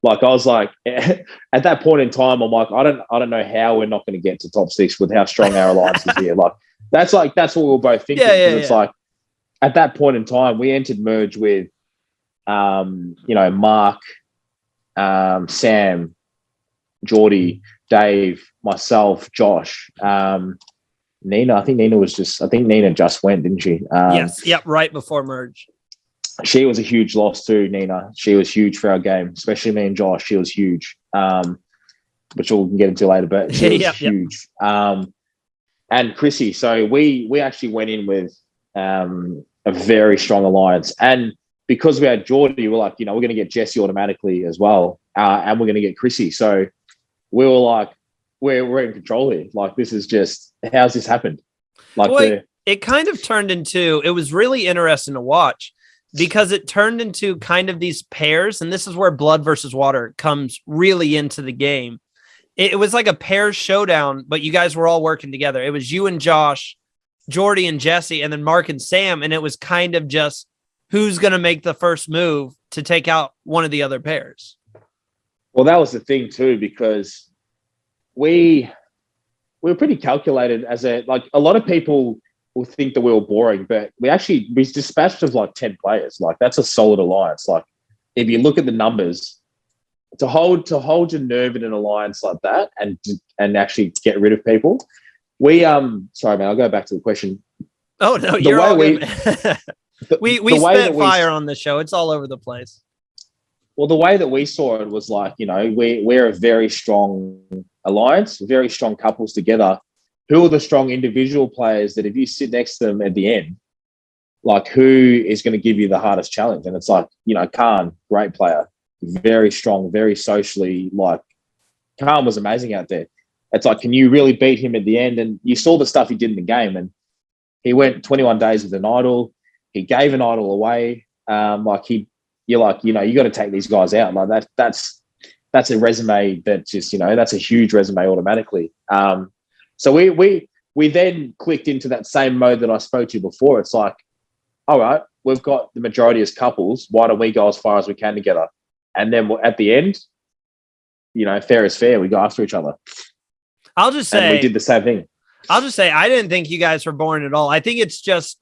I was like, at that point in time, I'm like, I don't know how we're not going to get to top 6 with how strong our alliance is here. That's what we were both thinking. It's like, at that point in time, we entered merge with, Mark, Sam, Jordie, Dave, myself, Josh, Nina. I think Nina just went, didn't she? Yes. Yep. Right before merge. She was a huge loss too, Nina. She was huge for our game, especially me and Josh. She was huge, which we can get into later, but she was huge. And Chrissy. So we actually went in with a very strong alliance. And because we had Jordie, we're like, we're going to get Jesse automatically as well. And we're going to get Chrissy. So we were like, we're in control here. This is just, how's this happened? It kind of turned into, it was really interesting to watch, because it turned into kind of these pairs. And this is where blood versus water comes really into the game. It was like a pair showdown, but you guys were all working together. It was you and Josh, Jordie and Jesse, and then Mark and Sam. And it was kind of just who's going to make the first move to take out one of the other pairs. Well, that was the thing too, because we were pretty calculated a lot of people will think that we were boring, but we dispatched of like 10 players. Like that's a solid alliance. Like if you look at the numbers, to hold your nerve in an alliance like that and actually get rid of people. We sorry man, I'll go back to the question. Oh no, you're all good. We spit fire on the show. It's all over the place. Well, the way that we saw it was like, we're a very strong alliance, very strong couples together. Who are the strong individual players that if you sit next to them at the end, like who is going to give you the hardest challenge? And it's like, Khan, great player, very strong, very socially, like Khan was amazing out there. It's like, can you really beat him at the end? And you saw the stuff he did in the game, and he went 21 days with an idol. He gave an idol away. You're like, you got to take these guys out. Like that's a resume that just, that's a huge resume automatically. So we then clicked into that same mode that I spoke to before. It's like, all right, we've got the majority as couples. Why don't we go as far as we can together? And then at the end, fair is fair. We go after each other. I'll just say, and we did the same thing. I'll just say, I didn't think you guys were boring at all. I think it's just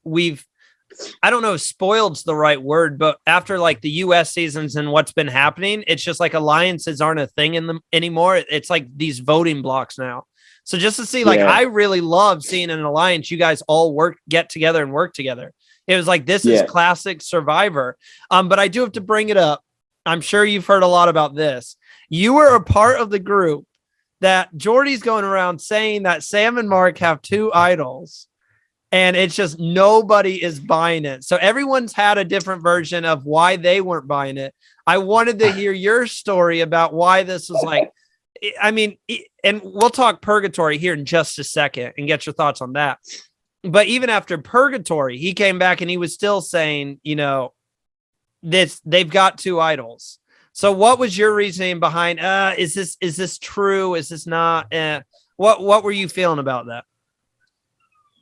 I don't know if spoiled's the right word, but after like the US seasons and what's been happening, it's just like alliances aren't a thing in them anymore. It's like these voting blocks now. So just to see, I really love seeing an alliance. You guys all get together and work together. It was like, this is classic Survivor. But I do have to bring it up. I'm sure you've heard a lot about this. You were a part of the group that Jordie's going around saying that Sam and Mark have 2 idols. And it's just nobody is buying it. So everyone's had a different version of why they weren't buying it. I wanted to hear your story about why this was like, I mean, and we'll talk Purgatory here in just a second and get your thoughts on that. But even after Purgatory, he came back and he was still saying, they've got 2 idols. So what was your reasoning behind, is this true? Is this not? What were you feeling about that?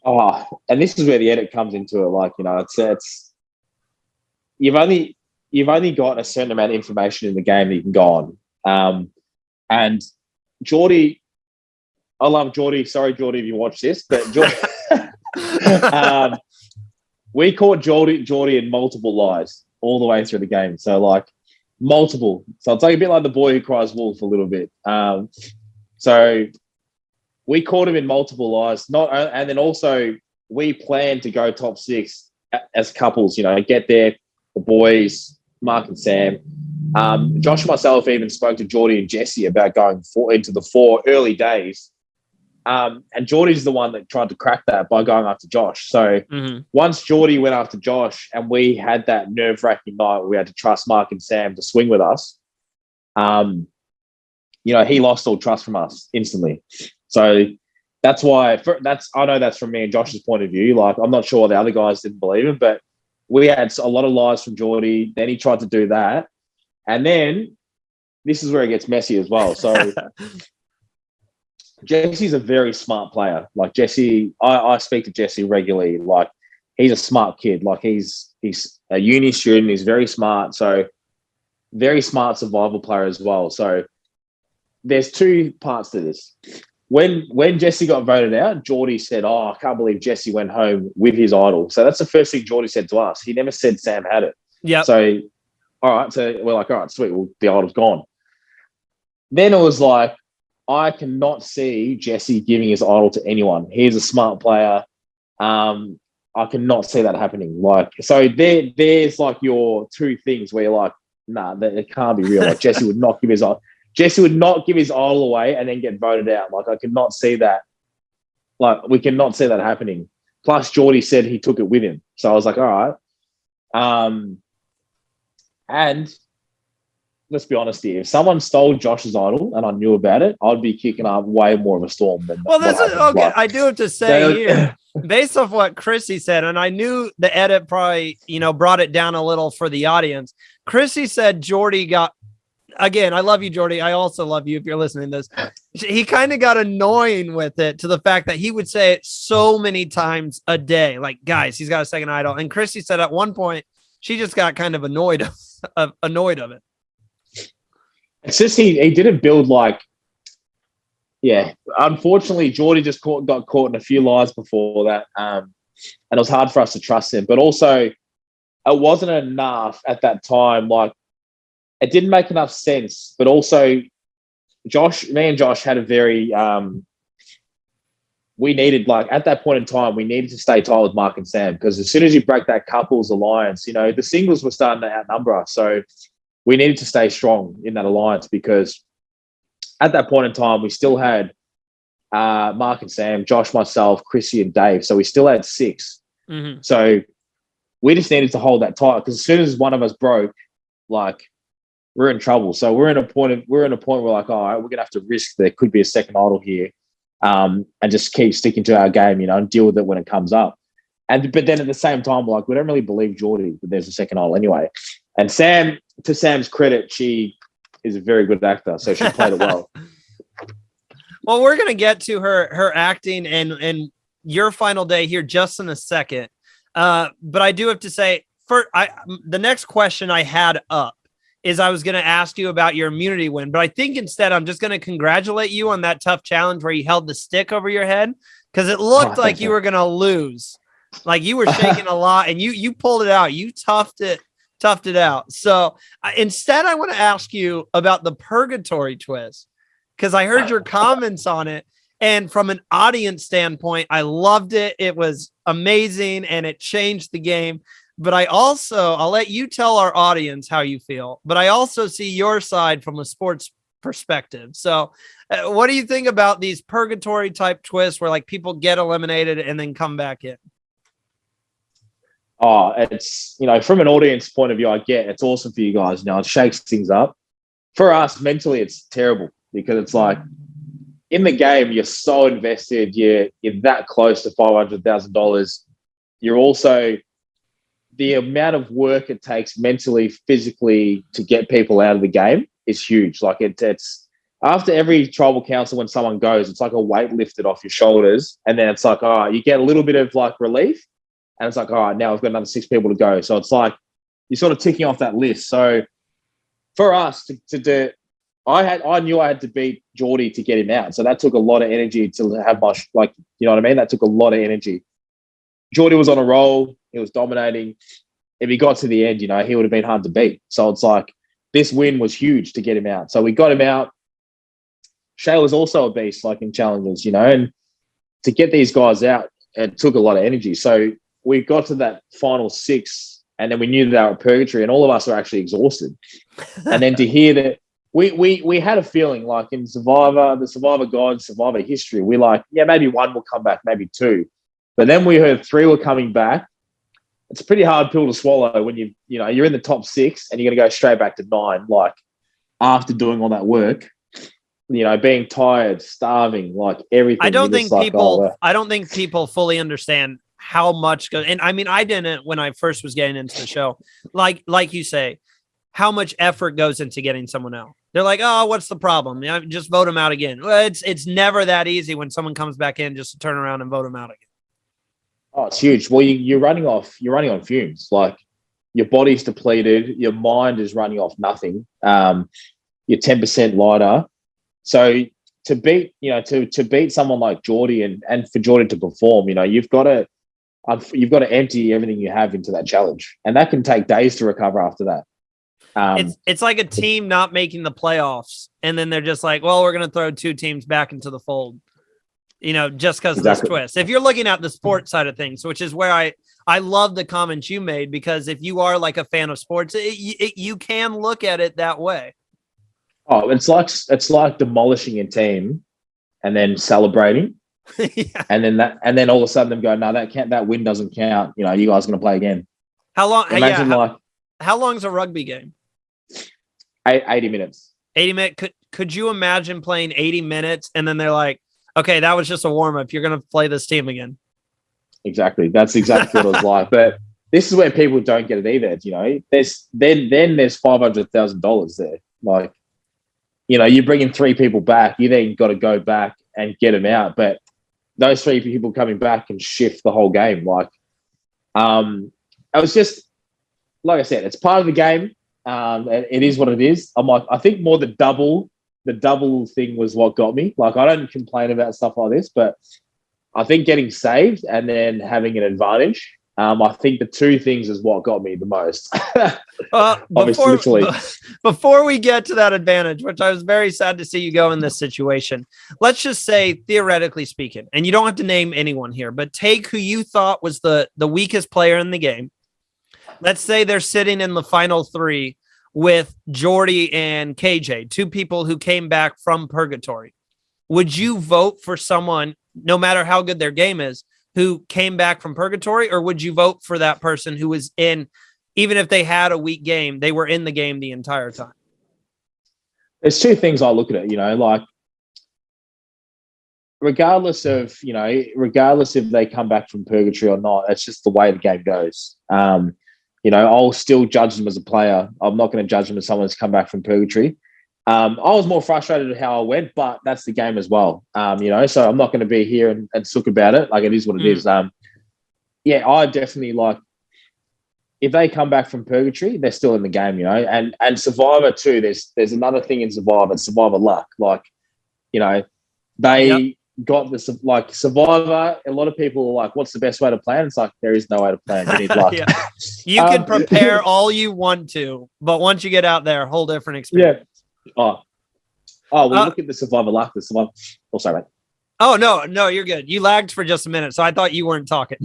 Oh, and this is where the edit comes into it. Like, it's you've only got a certain amount of information in the game that you can go on. And Jordie, I love Jordie. Sorry, Jordie, if you watch this, but we caught Jordie in multiple lies all the way through the game. So like multiple. So it's like a bit like the boy who cries wolf a little bit. So we caught him in multiple lies. And then also we planned to go top 6 as couples. Get there, the boys, Mark and Sam. Josh and myself even spoke to Jordie and Jesse about going into the 4 early days. And Jordie's the one that tried to crack that by going after Josh. So once Jordie went after Josh and we had that nerve-wracking night where we had to trust Mark and Sam to swing with us, he lost all trust from us instantly. So that's why I know that's from me and Josh's point of view. Like, I'm not sure the other guys didn't believe him, but we had a lot of lies from Jordie. Then he tried to do that. And then this is where it gets messy as well. So Jesse's a very smart player. Like Jesse, I speak to Jesse regularly. Like, he's a smart kid. Like he's a uni student. He's very smart. So very smart survival player as well. So there's 2 parts to this. When Jesse got voted out, Jordie said, "Oh, I can't believe Jesse went home with his idol." So that's the first thing Jordie said to us. He never said Sam had it. Yeah. So, all right. So we're like, all right, sweet. Well, the idol's gone. Then it was like, I cannot see Jesse giving his idol to anyone. He's a smart player. I cannot see that happening. Like, so there's like your 2 things where you're like, nah, it can't be real. Like Jesse would not give his idol. Jesse would not give his idol away and then get voted out. Like, I could not see that. Like, we cannot see that happening. Plus, Jordie said he took it with him. So I was like, all right. And let's be honest here. If someone stole Josh's idol and I knew about it, I'd be kicking up way more of a storm than well, this is okay. Like, I do have to say here, based off what Chrissy said, and I knew the edit probably, brought it down a little for the audience. Chrissy said Jordie got, again, I love you, Jordie. I also love you if you're listening to this. He kind of got annoying with it to the fact that he would say it so many times a day. Like, guys, he's got a second idol. And Chrissy said at one point, she just got kind of annoyed of it. It's just he didn't build like, yeah. Unfortunately, Jordie just got caught in a few lies before that. and it was hard for us to trust him. But also, it wasn't enough at that time. Like, it didn't make enough sense. But also, me and Josh had a very we needed, like, at that point in time, we needed to stay tight with Mark and Sam, because as soon as you break that couples alliance, you know, the singles were starting to outnumber us. So we needed to stay strong in that alliance, because at that point in time, we still had Mark and Sam, Josh, myself, Chrissy, and Dave. So we still had 6. Mm-hmm. So we just needed to hold that tight, because as soon as one of us broke, like, we're in trouble. So we're in a point where, like, all right, we're gonna have to risk there could be a second idol here. And just keep sticking to our game, you know, and deal with it when it comes up. But then at the same time, like, we don't really believe Jordie that there's a second idol anyway. And Sam, to Sam's credit, she is a very good actor, so she played it well. Well, we're gonna get to her acting and your final day here just in a second. But I do have to say, the next question I had up is I was going to ask you about your immunity win, but I think instead I'm just going to congratulate you on that tough challenge where you held the stick over your head, because it looked like you were going to lose. Like, you were shaking a lot, and you pulled it out. You toughed it out. So instead, I want to ask you about the purgatory twist, because I heard your comments on it. And from an audience standpoint, I loved it. It was amazing, and it changed the game. But I'll let you tell our audience how you feel, but I also see your side from a sports perspective. So what do you think about these purgatory type twists where, like, people get eliminated and then come back in? Oh, it's, you know, from an audience point of view, I get it's awesome for you guys. You know, it shakes things up. For us, mentally, it's terrible, because it's like, in the game, you're so invested. You're that close to $500,000. You're also, the amount of work it takes mentally, physically, to get people out of the game is huge. Like, it's after every tribal council, when someone goes, it's like a weight lifted off your shoulders. And then it's like, all right, you get a little bit of, like, relief. And it's like, all right, now I've got another 6 people to go. So it's like, you're sort of ticking off that list. So for us to do, I knew I had to beat Jordie to get him out. So that took a lot of energy to have my, like, you know what I mean? That took a lot of energy. Jordie was on a roll. He was dominating. If he got to the end, you know, he would have been hard to beat. So it's like, this win was huge to get him out. So we got him out. Shay was also a beast, like, in challenges, you know, and to get these guys out, it took a lot of energy. So we got to that final 6, and then we knew that they were purgatory, and all of us were actually exhausted. And then to hear that, we had a feeling, like, in Survivor, the Survivor gods, Survivor history, we're like, yeah, maybe 1 will come back, maybe 2. But then we heard 3 were coming back. It's a pretty hard pill to swallow when you're in the top 6 and you're going to go straight back to 9, like, after doing all that work, you know, being tired, starving, like, everything. I don't think people fully understand how much goes. And I mean, I didn't when I first was getting into the show, like you say, how much effort goes into getting someone out. They're like, oh, what's the problem? You know, just vote them out again. Well, it's never that easy when someone comes back in just to turn around and vote them out again. Oh, it's huge. Well, you're running on fumes. Like, your body's depleted, your mind is running off nothing. You're 10% lighter. So to beat someone like Jordie and for Jordie to perform, you know, you've got to empty everything you have into that challenge, and that can take days to recover after that. It's like a team not making the playoffs, and then they're just like, well, we're going to throw 2 teams back into the fold. You know, just because of this twist. If you're looking at the sports side of things, which is where I love the comments you made, because if you are, like, a fan of sports, you can look at it that way. Oh, it's like demolishing a team and then celebrating, yeah. and then all of a sudden them go, no, that win doesn't count. You know, you guys are going to play again. How long? Imagine how long is a rugby game? 80 minutes. 80 minutes. Could you imagine playing 80 minutes and then they're like, okay, that was just a warm-up. You're going to play this team again. Exactly. That's exactly what it was like. But this is where people don't get it either. You know, there's $500,000 there. Like, you know, you bring in 3 people back, you then got to go back and get them out. But those 3 people coming back can shift the whole game. Like, it was just, like I said, it's part of the game. It is what it is. I'm like, I think more the double thing was what got me. Like, I don't complain about stuff like this, but I think getting saved and then having an advantage. I think the two things is what got me the most. Before we get to that advantage, which I was very sad to see you go in this situation, let's just say, theoretically speaking, and you don't have to name anyone here, but take who you thought was the weakest player in the game. Let's say they're sitting in the final three with Jordie and KJ, two people who came back from purgatory. Would you vote for someone, no matter how good their game is, who came back from purgatory, or would you vote for that person who was in, even if they had a weak game, they were in the game the entire time? There's two things I look at it, like regardless if they come back from purgatory or not, it's just the way the game goes. I'll still judge them as a player. I'm not going to judge them as someone who's come back from purgatory. I was more frustrated at how I went, but that's the game as well. So I'm not going to be here and sook about it. Like, it is what it is. I definitely if they come back from purgatory, they're still in the game, and Survivor too. There's another thing in Survivor, Survivor luck. They got this, Survivor. A lot of people are like, what's the best way to play? And it's like, there is no way to play it. You need luck. You can prepare all you want to, but once you get out there, whole different experience. Yeah. Look at the Survivor luck. The Survivor. Oh, sorry, mate. Oh, no, you're good. You lagged for just a minute, so I thought you weren't talking.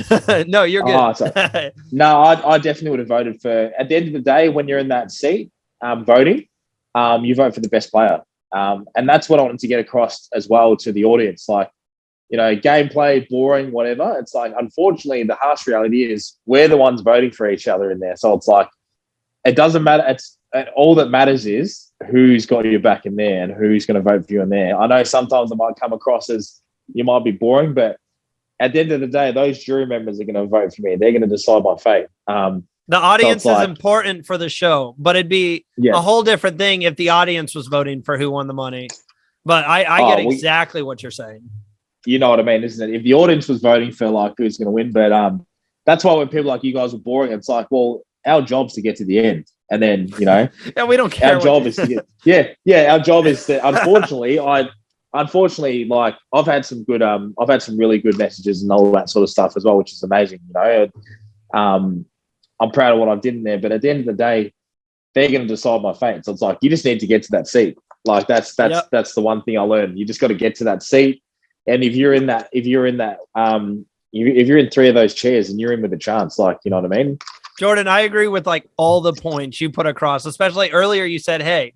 No, you're good. No, I definitely would have voted for, at the end of the day, when you're in that seat voting, you vote for the best player. And that's what I wanted to get across as well to the audience. Gameplay, boring, whatever. It's like, unfortunately, the harsh reality is we're the ones voting for each other in there. So it's like, it doesn't matter. All that matters is who's got your back in there and who's going to vote for you in there. I know sometimes it might come across as you might be boring, but at the end of the day, those jury members are going to vote for me. They're going to decide my fate. The audience is important for the show, but it'd be a whole different thing if the audience was voting for who won the money. But I get exactly what you're saying. You know what I mean, isn't it? If the audience was voting for who's going to win, but that's why when people like you guys were boring, it's like, well, our job's to get to the end. And then, yeah, we don't care. Our job is to get, our job is to, unfortunately, I've had some really good messages and all that sort of stuff as well, which is amazing. I'm proud of what I did in there, but at the end of the day, they're going to decide my fate. So it's like, you just need to get to that seat. That's the one thing I learned. You just got to get to that seat. And if you're in three of those chairs and you're in with a chance, you know what I mean? Jordan, I agree with all the points you put across, especially earlier. You said, hey,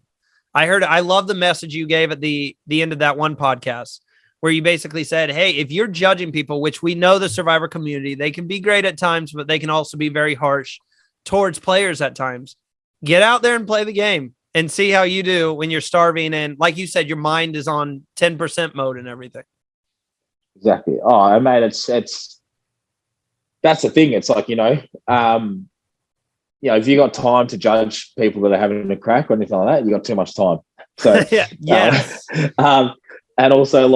I love the message you gave at the end of that one podcast where you basically said, hey, if you're judging people, which we know the Survivor community, they can be great at times, but they can also be very harsh towards players at times. Get out there and play the game and see how you do when you're starving. And like you said, your mind is on 10% mode and everything. Exactly. Oh, mate, it's that's the thing. It's like, if you got time to judge people that are having a crack or anything like that, you got too much time. So and also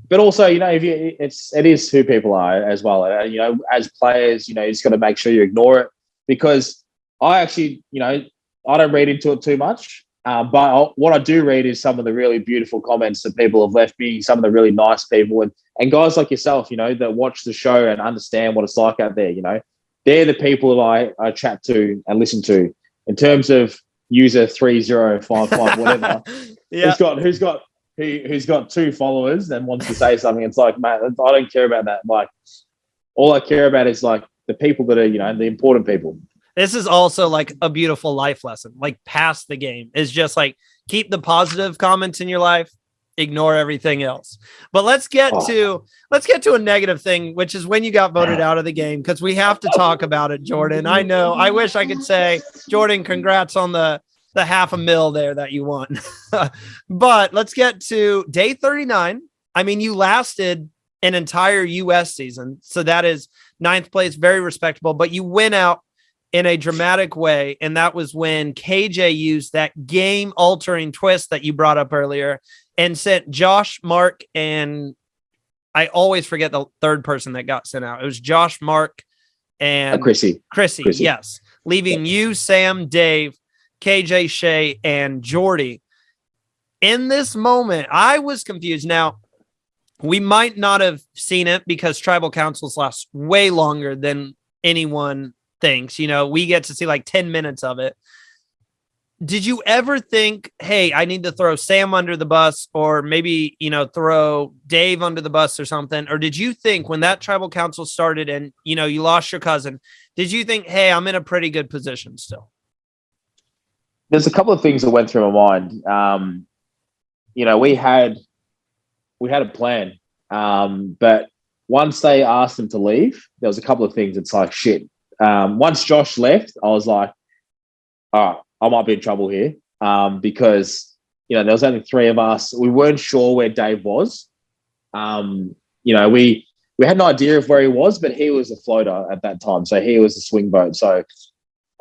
but also, it is who people are as well. As players, you just got to make sure you ignore it, because I actually, I don't read into it too much. But what I do read is some of the really beautiful comments that people have left me, some of the really nice people and guys like yourself, that watch the show and understand what it's like out there. They're the people that I chat to and listen to in terms of user 3055, whatever. Who's got 2 followers and wants to say something. It's like, mate, I don't care about that. All I care about is the people that are, the important people. This is also a beautiful life lesson, past the game is just keep the positive comments in your life, ignore everything else. But let's get to a negative thing, which is when you got voted out of the game, because we have to talk about it, Jordan. I know. I wish I could say, Jordan, congrats on the $500,000 there that you won. But let's get to day 39. I mean, you lasted an entire US season, so that is 9th place, very respectable, but you went out in a dramatic way. And that was when KJ used that game altering twist that you brought up earlier and sent Josh, Mark, and I always forget the third person that got sent out. It was Josh, Mark, and Chrissy. Yes. Leaving you, Sam, Dave, KJ, Shay, and Jordie. In this moment, I was confused. Now, we might not have seen it because tribal councils last way longer than anyone thinks. You know, we get to see like 10 minutes of it. Did you ever think, hey, I need to throw Sam under the bus, or maybe, you know, throw Dave under the bus or something? Or did you think when that tribal council started and, you know, you lost your cousin, did you think, hey, I'm in a pretty good position still? There's a couple of things that went through my mind. You know, we had a plan, but once they asked them to leave, there was a couple of things. It's like, shit. Once Josh left, I was like, all right, I might be in trouble here, because, you know, there was only three of us. We weren't sure where Dave was. You know, we had an idea of where he was, but he was a floater at that time. So he was a swing boat. So I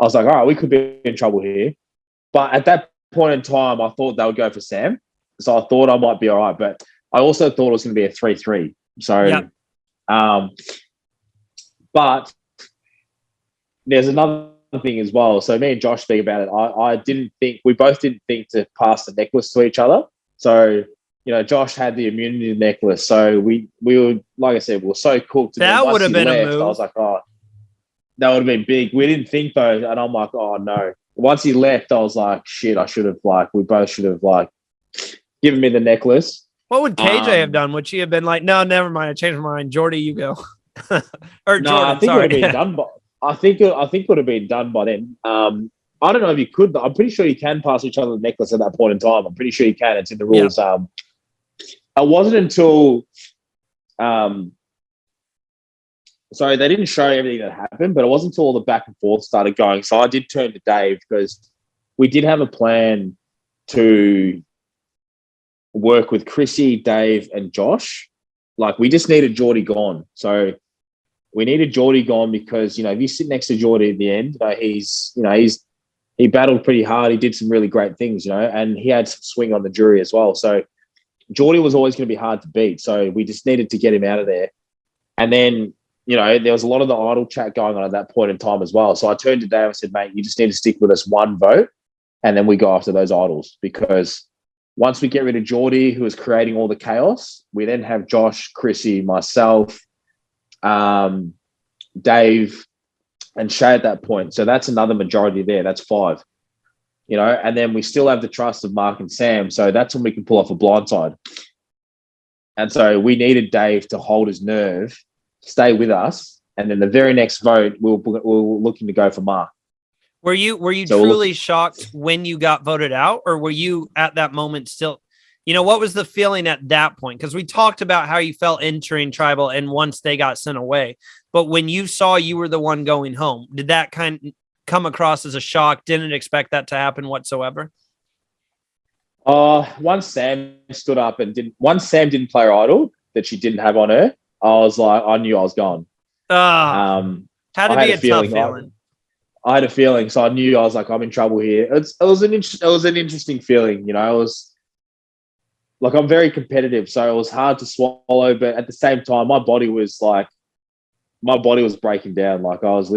was like, all right, we could be in trouble here. But at that point in time, I thought they would go for Sam. So I thought I might be all right. But I also thought it was going to be a 3-3. So, yeah. But there's another thing as well. So me and Josh speak about it. We both didn't think to pass the necklace to each other. So, you know, Josh had the immunity necklace. So we were, like I said, we were so cooked. That would have been a move. I was like, oh, that would have been big. We didn't think though. And I'm like, oh no. Once he left, I was like, shit, we both should have given me the necklace. What would KJ have done? Would she have been like, no, never mind, I changed my mind. Jordie, you go. Or no, Jordan, I think sorry. it would have been done by, I think it would have been done by then. I don't know if you could, but I'm pretty sure you can pass each other the necklace at that point in time. I'm pretty sure you can. It's in the rules. Yeah. It wasn't until so they didn't show everything that happened, but it wasn't until all the back and forth started going. So I did turn to Dave because we did have a plan to work with Chrissy, Dave, and Josh. Like, we just needed Jordie gone. So we needed Jordie gone because, you know, if you sit next to Jordie at the end, he battled pretty hard. He did some really great things, you know, and he had some swing on the jury as well. So Jordie was always going to be hard to beat. So we just needed to get him out of there. And then, you know, there was a lot of the idle chat going on at that point in time as well. So I turned to Dave and said, mate, you just need to stick with us one vote, and then we go after those idols. Because once we get rid of Jordie, who is creating all the chaos, we then have Josh, Chrissy, myself, Dave, and Shay at that point. So that's another majority there. That's 5. You know, and then we still have the trust of Mark and Sam. So that's when we can pull off a blindside. And so we needed Dave to hold his nerve, stay with us, and then the very next vote, we were looking to go for Mark. Were you truly shocked when you got voted out, or were you at that moment still, you know, what was the feeling at that point? Because we talked about how you felt entering tribal and once they got sent away, but when you saw you were the one going home, did that kind of come across as a shock? Didn't expect that to happen whatsoever? Once Sam stood up and once Sam didn't play her idol that she didn't have on her, I was like, I knew I was gone. Had to be a tough feeling. I had a feeling, so I knew I was like, I'm in trouble here. It was an interesting feeling, you know. It was like, I'm very competitive, so it was hard to swallow, but at the same time, my body was breaking down. Like, I was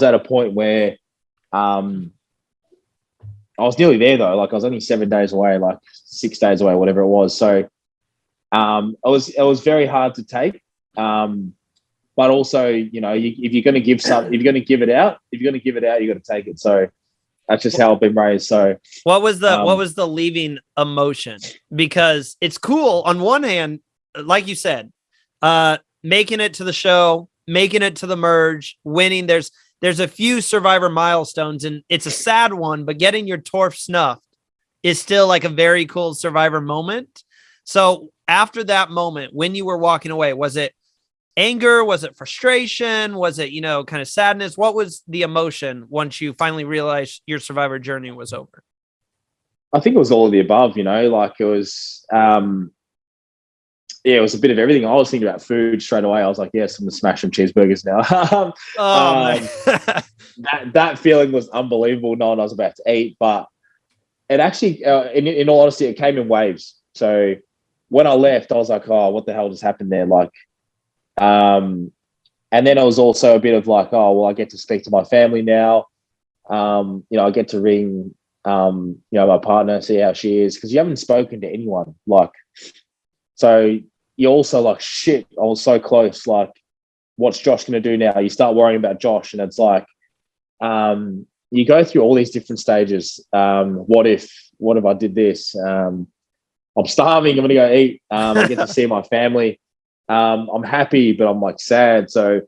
at a point where I was nearly there though. Like, I was only 7 days away, like 6 days away, whatever it was. So it was very hard to take. But also, you know, if you're going to give something, if you're going to give it out, you got to take it. So that's just how I've been raised. So what was the leaving emotion? Because it's cool on one hand, like you said, making it to the show, making it to the merge, winning. There's a few Survivor milestones, and it's a sad one, but getting your torf snuffed is still like a very cool Survivor moment. So after that moment, when you were walking away, was it anger? Was it frustration? Was it, you know, kind of sadness? What was the emotion once you finally realized your Survivor journey was over? I think it was all of the above, you know, like it was, it was a bit of everything. I was thinking about food straight away. I was like, yes, I'm going to smash some cheeseburgers now. That feeling was unbelievable, knowing I was about to eat. But it actually, in all honesty, it came in waves. So when I left, I was like, oh, what the hell just happened there? Like, and then it was also a bit of like, oh, well, I get to speak to my family now. You know, I get to ring, you know, my partner, see how she is, because you haven't spoken to anyone. Like, so you're also like, shit, I was so close. Like, what's Josh going to do now? You start worrying about Josh, and it's like, you go through all these different stages. What if I did this? I'm starving. I'm going to go eat. I get to see my family. I'm happy, but I'm like sad. So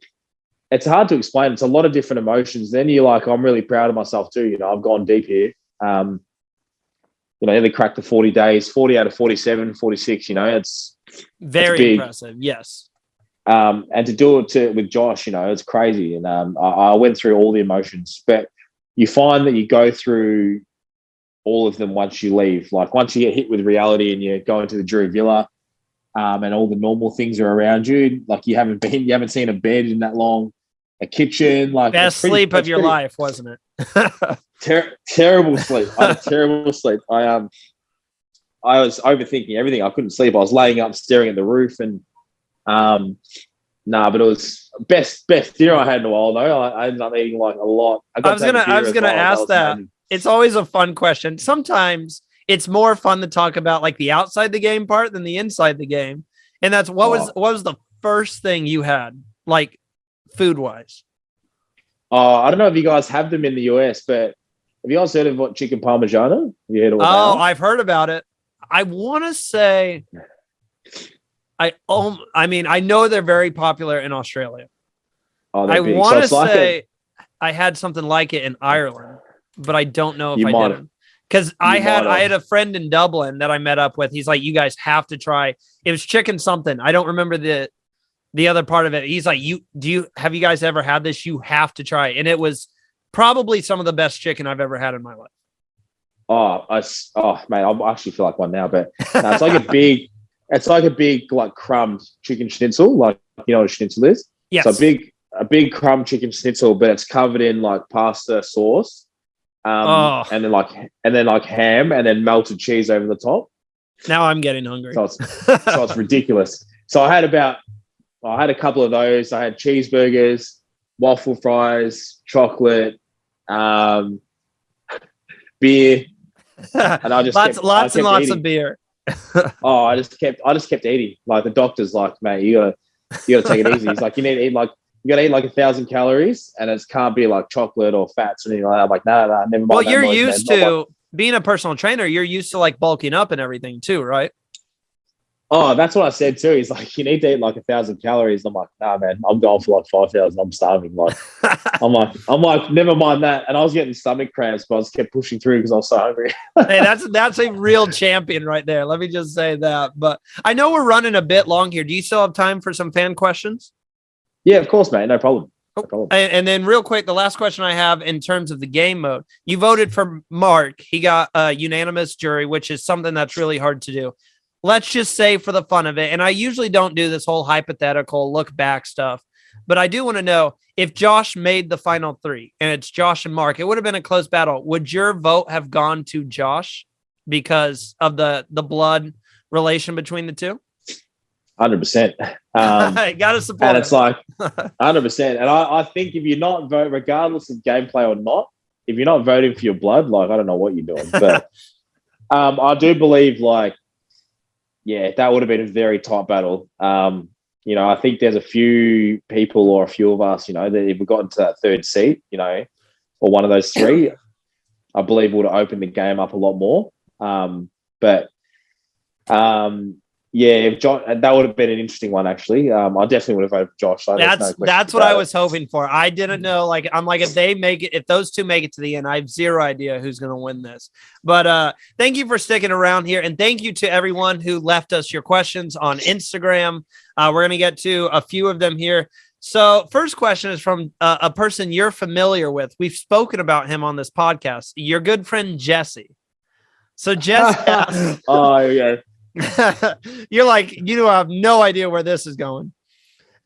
it's hard to explain. It's a lot of different emotions. Then you're like, I'm really proud of myself too. You know, I've gone deep here. You know, they cracked the 40 days, 40 out of 47, 46, you know, it's very impressive. Yes. And to do it with Josh, you know, it's crazy. And I went through all the emotions, but you find that you go through all of them once you leave. Like once you get hit with reality and you go into the Drury Villa, and all the normal things are around you, like you haven't seen a bed in that long, a kitchen, like best sleep of your life, wasn't it? Terrible sleep. I had a terrible sleep. I was overthinking everything. I couldn't sleep. I was laying up, staring at the roof, and but it was best dinner I had in a while. Though I ended up eating like a lot. I was gonna ask that. It's always a fun question. Sometimes it's more fun to talk about like the outside the game part than the inside the game. And that's what was the first thing you had, like food wise? I don't know if you guys have them in the US, but have you guys heard of what chicken parmigiano? Have you heard of I've heard about it. I want to say, I know they're very popular in Australia. I want to say I had something like it in Ireland, but I don't know if I did. Because I had a friend in Dublin that I met up with. He's like, you guys have to try. It was chicken something. I don't remember the other part of it. He's like, have you guys ever had this? You have to try. And it was probably some of the best chicken I've ever had in my life. Man, I actually feel like one now, but no, it's like a big like crumb chicken schnitzel. Like, you know what a schnitzel is? Yes. So a big crumb chicken schnitzel, but it's covered in like pasta sauce. And then like ham and then melted cheese over the top. Now I'm getting hungry. So it's ridiculous. So I had a couple of those. I had cheeseburgers, waffle fries, chocolate, beer, and I just lots of beer. I just kept eating. Like the doctor's like, mate, you gotta take it easy. He's like, you need to eat like. You got to eat like 1,000 calories and it can't be like chocolate or fats or anything like that. I'm like, no, never mind. Well, you're used to being a personal trainer. You're used to like bulking up and everything too, right? Oh, that's what I said too. He's like, you need to eat like 1,000 calories. I'm like, nah, man, I'm going for like 5,000. I'm starving. Like, I'm like, never mind that. And I was getting stomach cramps, but I just kept pushing through because I was so hungry. Hey, that's a real champion right there. Let me just say that. But I know we're running a bit long here. Do you still have time for some fan questions? Yeah, of course, mate. No problem. And then real quick, the last question I have in terms of the game mode, you voted for Mark. He got a unanimous jury, which is something that's really hard to do. Let's just say for the fun of it, and I usually don't do this whole hypothetical look back stuff, but I do want to know if Josh made the final three and it's Josh and Mark, it would have been a close battle. Would your vote have gone to Josh because of the blood relation between the two? 100%. Got to support. And it's like 100%. And I think if you're not voting, regardless of gameplay or not, if you're not voting for your blood, like I don't know what you're doing. But I do believe, like, yeah, that would have been a very tight battle. You know, I think there's a few people or a few of us, you know, that if we got into that third seat, you know, or one of those three, I believe would have opened the game up a lot more. Yeah, if Josh, that would have been an interesting one, actually. I definitely would have voted for Josh. So that's what I was hoping for. I didn't know. Like, I'm like, if those two make it to the end, I have zero idea who's going to win this. But thank you for sticking around here, and thank you to everyone who left us your questions on Instagram. We're going to get to a few of them here. So, first question is from a person you're familiar with. We've spoken about him on this podcast. Your good friend Jesse. So, Jesse asked, oh yeah. You're like, you have no idea where this is going.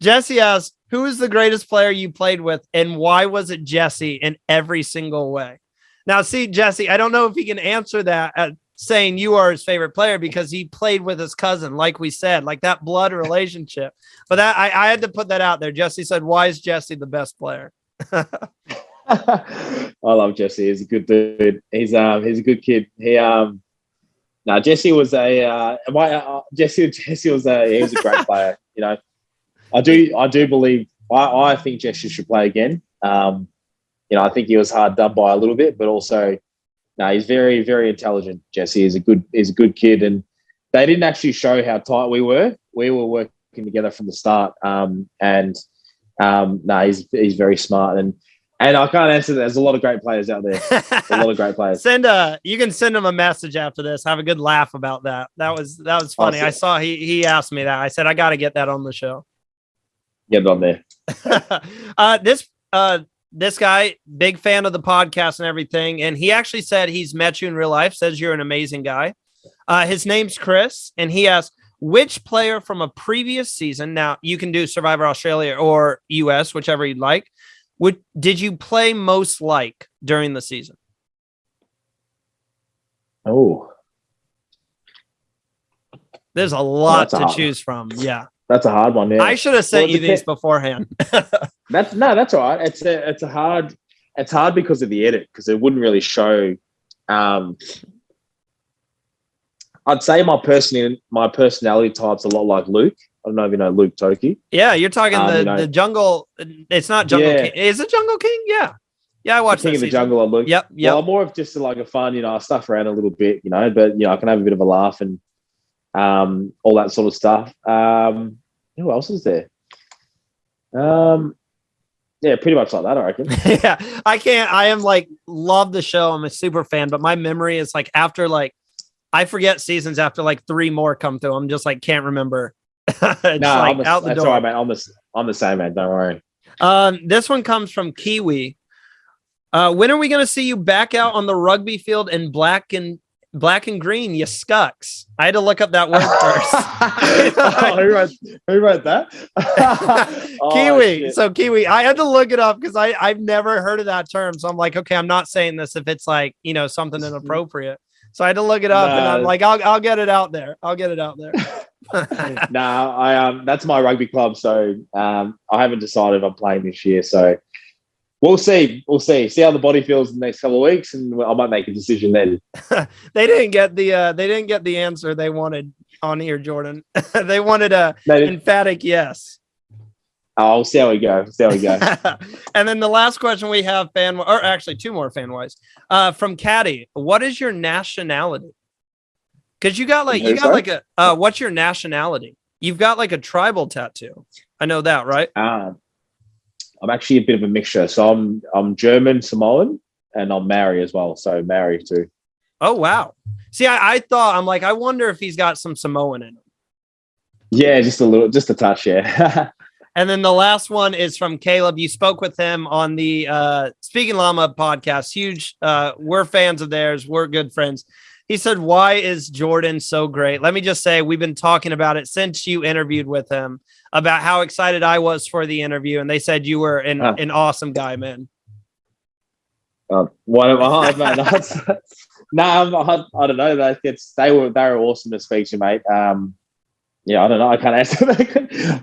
Jesse asks, who is the greatest player you played with and why was it Jesse in every single way? Now, see, Jesse, I don't know if he can answer that saying you are his favorite player because he played with his cousin, like we said, like that blood relationship. But that I had to put that out there. Jesse said, why is Jesse the best player? I love Jesse. He's a good dude. He's a good kid. No, Jesse was Jesse was he was a great player. You know, I do believe I think Jesse should play again. You know, I think he was hard done by a little bit, but also, no, he's very, very intelligent. Jesse is a good kid, and they didn't actually show how tight we were. We were working together from the start, no, he's very smart, and I can't answer that. There's a lot of great players out there. A lot of great players. You can send him a message after this. Have a good laugh about that. That was funny. I saw he asked me that. I said I got to get that on the show. Get it on there. This guy, big fan of the podcast and everything, and he actually said he's met you in real life. Says you're an amazing guy. His name's Chris, and he asked, which player from a previous season, now you can do Survivor Australia or US, whichever you'd like, did you play most like during the season? Oh, there's a lot to choose from. Yeah, that's a hard one. Yeah, I should have sent you these beforehand. That's all right. It's hard because of the edit, because it wouldn't really show. I'd say my personality type's a lot like Luke. I don't know if you know Luke Toki. Yeah, you're talking the jungle. It's not Jungle King. Is it Jungle King? Yeah. Yeah, I watched King of the Jungle on Luke. Yep. Well, I'm more of just like a fun, you know, I stuff around a little bit, you know, but, you know, I can have a bit of a laugh and all that sort of stuff. Who else is there? Yeah, pretty much like that, I reckon. Yeah, I am like, love the show. I'm a super fan, but my memory is like after like, I forget seasons after like 3 more come through. I'm just like, can't remember. It's like out the door. That's all right, man. I'm the same, man. Don't worry. This one comes from Kiwi. When are we going to see you back out on the rugby field in black and green, you scucks? I had to look up that word first. Who wrote that? Kiwi. Shit. So Kiwi, I had to look it up because I've never heard of that term. So I'm like, okay, I'm not saying this if it's like, you know, something inappropriate. So I had to look it up, and I'm like, I'll get it out there. That's my rugby club. So I haven't decided I'm playing this year. So we'll see. See how the body feels in the next couple of weeks, and I might make a decision then. They didn't get the answer they wanted on here, Jordan. They wanted emphatic yes. I'll see how we go. And then the last question we have, or actually 2 more fan-wise, from Caddy. What is your nationality? Because you got what's your nationality? You've got like a tribal tattoo. I know that, right? I'm actually a bit of a mixture. So I'm German, Samoan, and I'm Maori as well. So Maori too. Oh wow! See, I thought, I'm like, I wonder if he's got some Samoan in him. Yeah, just a touch, yeah. And then the last one is from Caleb. You spoke with him on the Speaking Llama podcast. Huge. We're fans of theirs. We're good friends. He said, why is Jordan so great? Let me just say, we've been talking about it since you interviewed with him, about how excited I was for the interview. And they said you were an awesome guy, man. One of my heart, man. I don't know. They were awesome to speak to, mate. Yeah, I don't know. I can't answer that.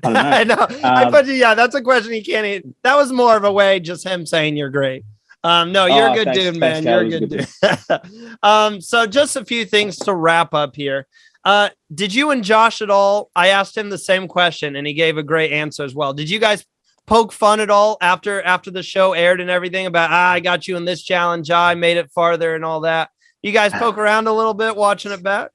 I don't know. I know. That's a question you can't. That was more of a way, just him saying you're great. No, you're a good dude, man. You're a good dude. So just a few things to wrap up here. Did you and Josh at all? I asked him the same question, and he gave a great answer as well. Did you guys poke fun at all after the show aired and everything about, I got you in this challenge, I made it farther and all that? You guys poke around a little bit watching it back?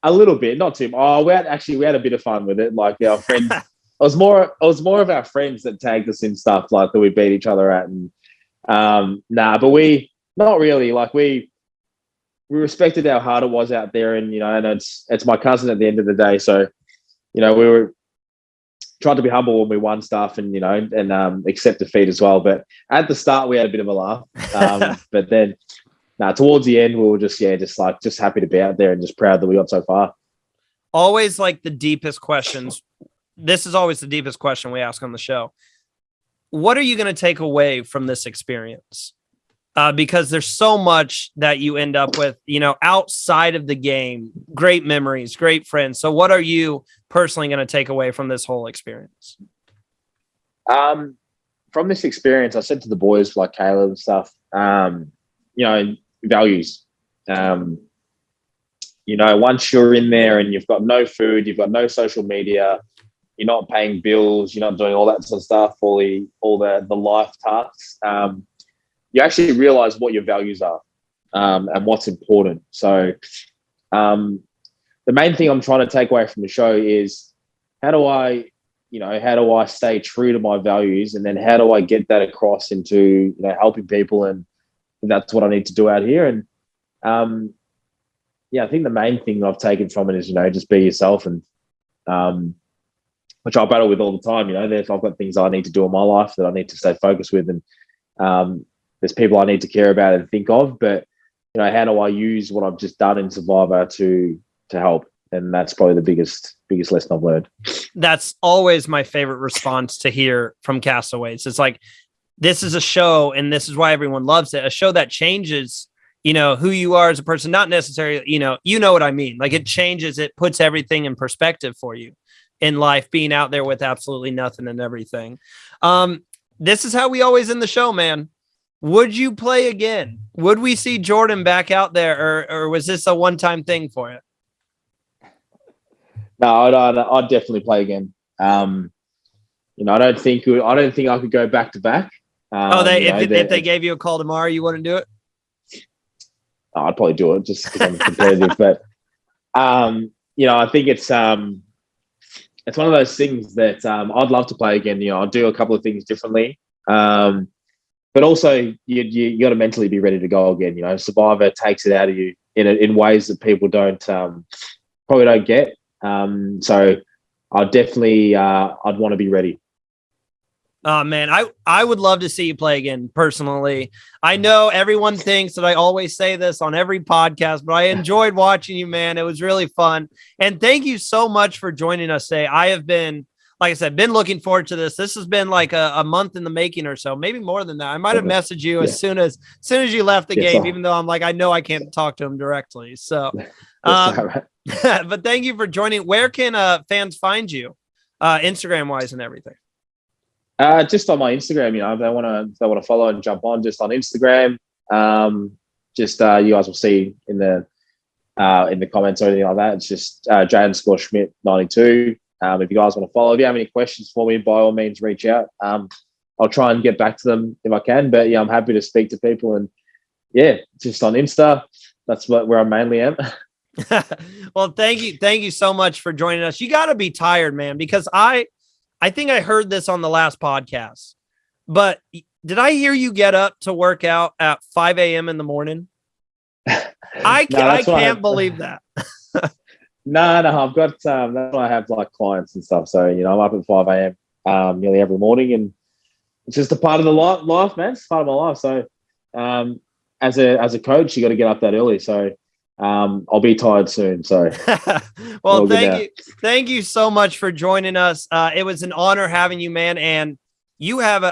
A little bit, not too much. We had a bit of fun with it. Like our friends, it was more of our friends that tagged us in stuff like that we beat each other at, and but we not really. Like we respected how hard it was out there, and you know, and it's my cousin at the end of the day. So, you know, we were trying to be humble when we won stuff, and you know, and accept defeat as well. But at the start, we had a bit of a laugh, but then. Towards the end, we were just happy to be out there and just proud that we got so far. Always like the deepest questions. This is always the deepest question we ask on the show. What are you going to take away from this experience? Because there's so much that you end up with, you know, outside of the game, great memories, great friends. So what are you personally going to take away from this whole experience? From this experience, I said to the boys like Caleb and stuff, you know, values. once you're in there and you've got no food, you've got no social media, you're not paying bills, you're not doing all that sort of stuff, all the life tasks, you actually realize what your values are, and what's important. So the main thing I'm trying to take away from the show is how do I stay true to my values, and then how do I get that across into helping people, and that's what I need to do out here. And I think the main thing I've taken from it is just be yourself, and which I battle with all the time. I've got things I need to do in my life that I need to stay focused with, and there's people I need to care about and think of. But how do I use what I've just done in Survivor to help? And that's probably the biggest lesson I've learned. That's always my favorite response to hear from castaways. It's like, this is a show, and this is why everyone loves it. A show that changes, who you are as a person, not necessarily, you know what I mean? Like, it changes, it puts everything in perspective for you in life, being out there with absolutely nothing and everything. This is how we always end the show, man. Would you play again? Would we see Jordan back out there, or was this a one-time thing for you? No, I'd definitely play again. I don't think I could go back to back. If they gave you a call tomorrow, you wouldn't do it? I'd probably do it just because I'm competitive. But I think it's one of those things that I'd love to play again. I'll do a couple of things differently. But also you got to mentally be ready to go again. Survivor takes it out of you in ways that people probably don't get. So I'd definitely I'd want to be ready. Oh man, I would love to see you play again personally. I know everyone thinks that I always say this on every podcast, but I enjoyed watching you, man. It was really fun. And thank you so much for joining us today. I have been, like I said, been looking forward to this. This has been like a month in the making or so, maybe more than that. I might have messaged you as soon as you left the game, even though I'm like, I know I can't talk to him directly. So, but thank you for joining. Where can fans find you, Instagram wise and everything? Just on my Instagram, if they want to follow and jump on, just on Instagram. You guys will see in the comments or anything like that. It's just J_Schmidt 92. If you guys want to follow, if you have any questions for me, by all means, reach out. I'll try and get back to them if I can. But I'm happy to speak to people, and just on Insta. That's where I mainly am. Well, thank you so much for joining us. You got to be tired, man, because I think I heard this on the last podcast, but did I hear you get up to work out at 5 a.m. in the morning? I can't believe that. No, I've got that's when I have like clients and stuff. So I'm up at 5 a.m. Nearly every morning, and it's just a part of the life, man. It's part of my life. So as a coach, you got to get up that early. So I'll be tired soon. So well, thank you so much for joining us. It was an honor having you, man. And you have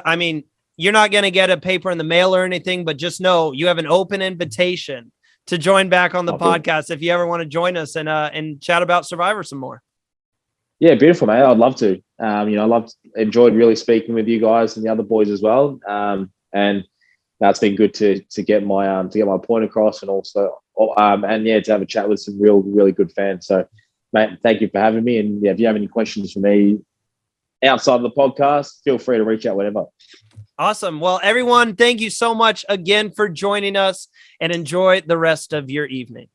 you're not going to get a paper in the mail or anything, but just know you have an open invitation to join back on the podcast if you ever want to join us and chat about Survivor some more. Yeah, beautiful, mate. I'd love to. Enjoyed really speaking with you guys and the other boys as well. And that's been good to get my point across, and also to have a chat with some really good fans. So, mate, thank you for having me. And if you have any questions for me outside of the podcast, feel free to reach out whenever. Awesome. Well, everyone, thank you so much again for joining us, and enjoy the rest of your evening.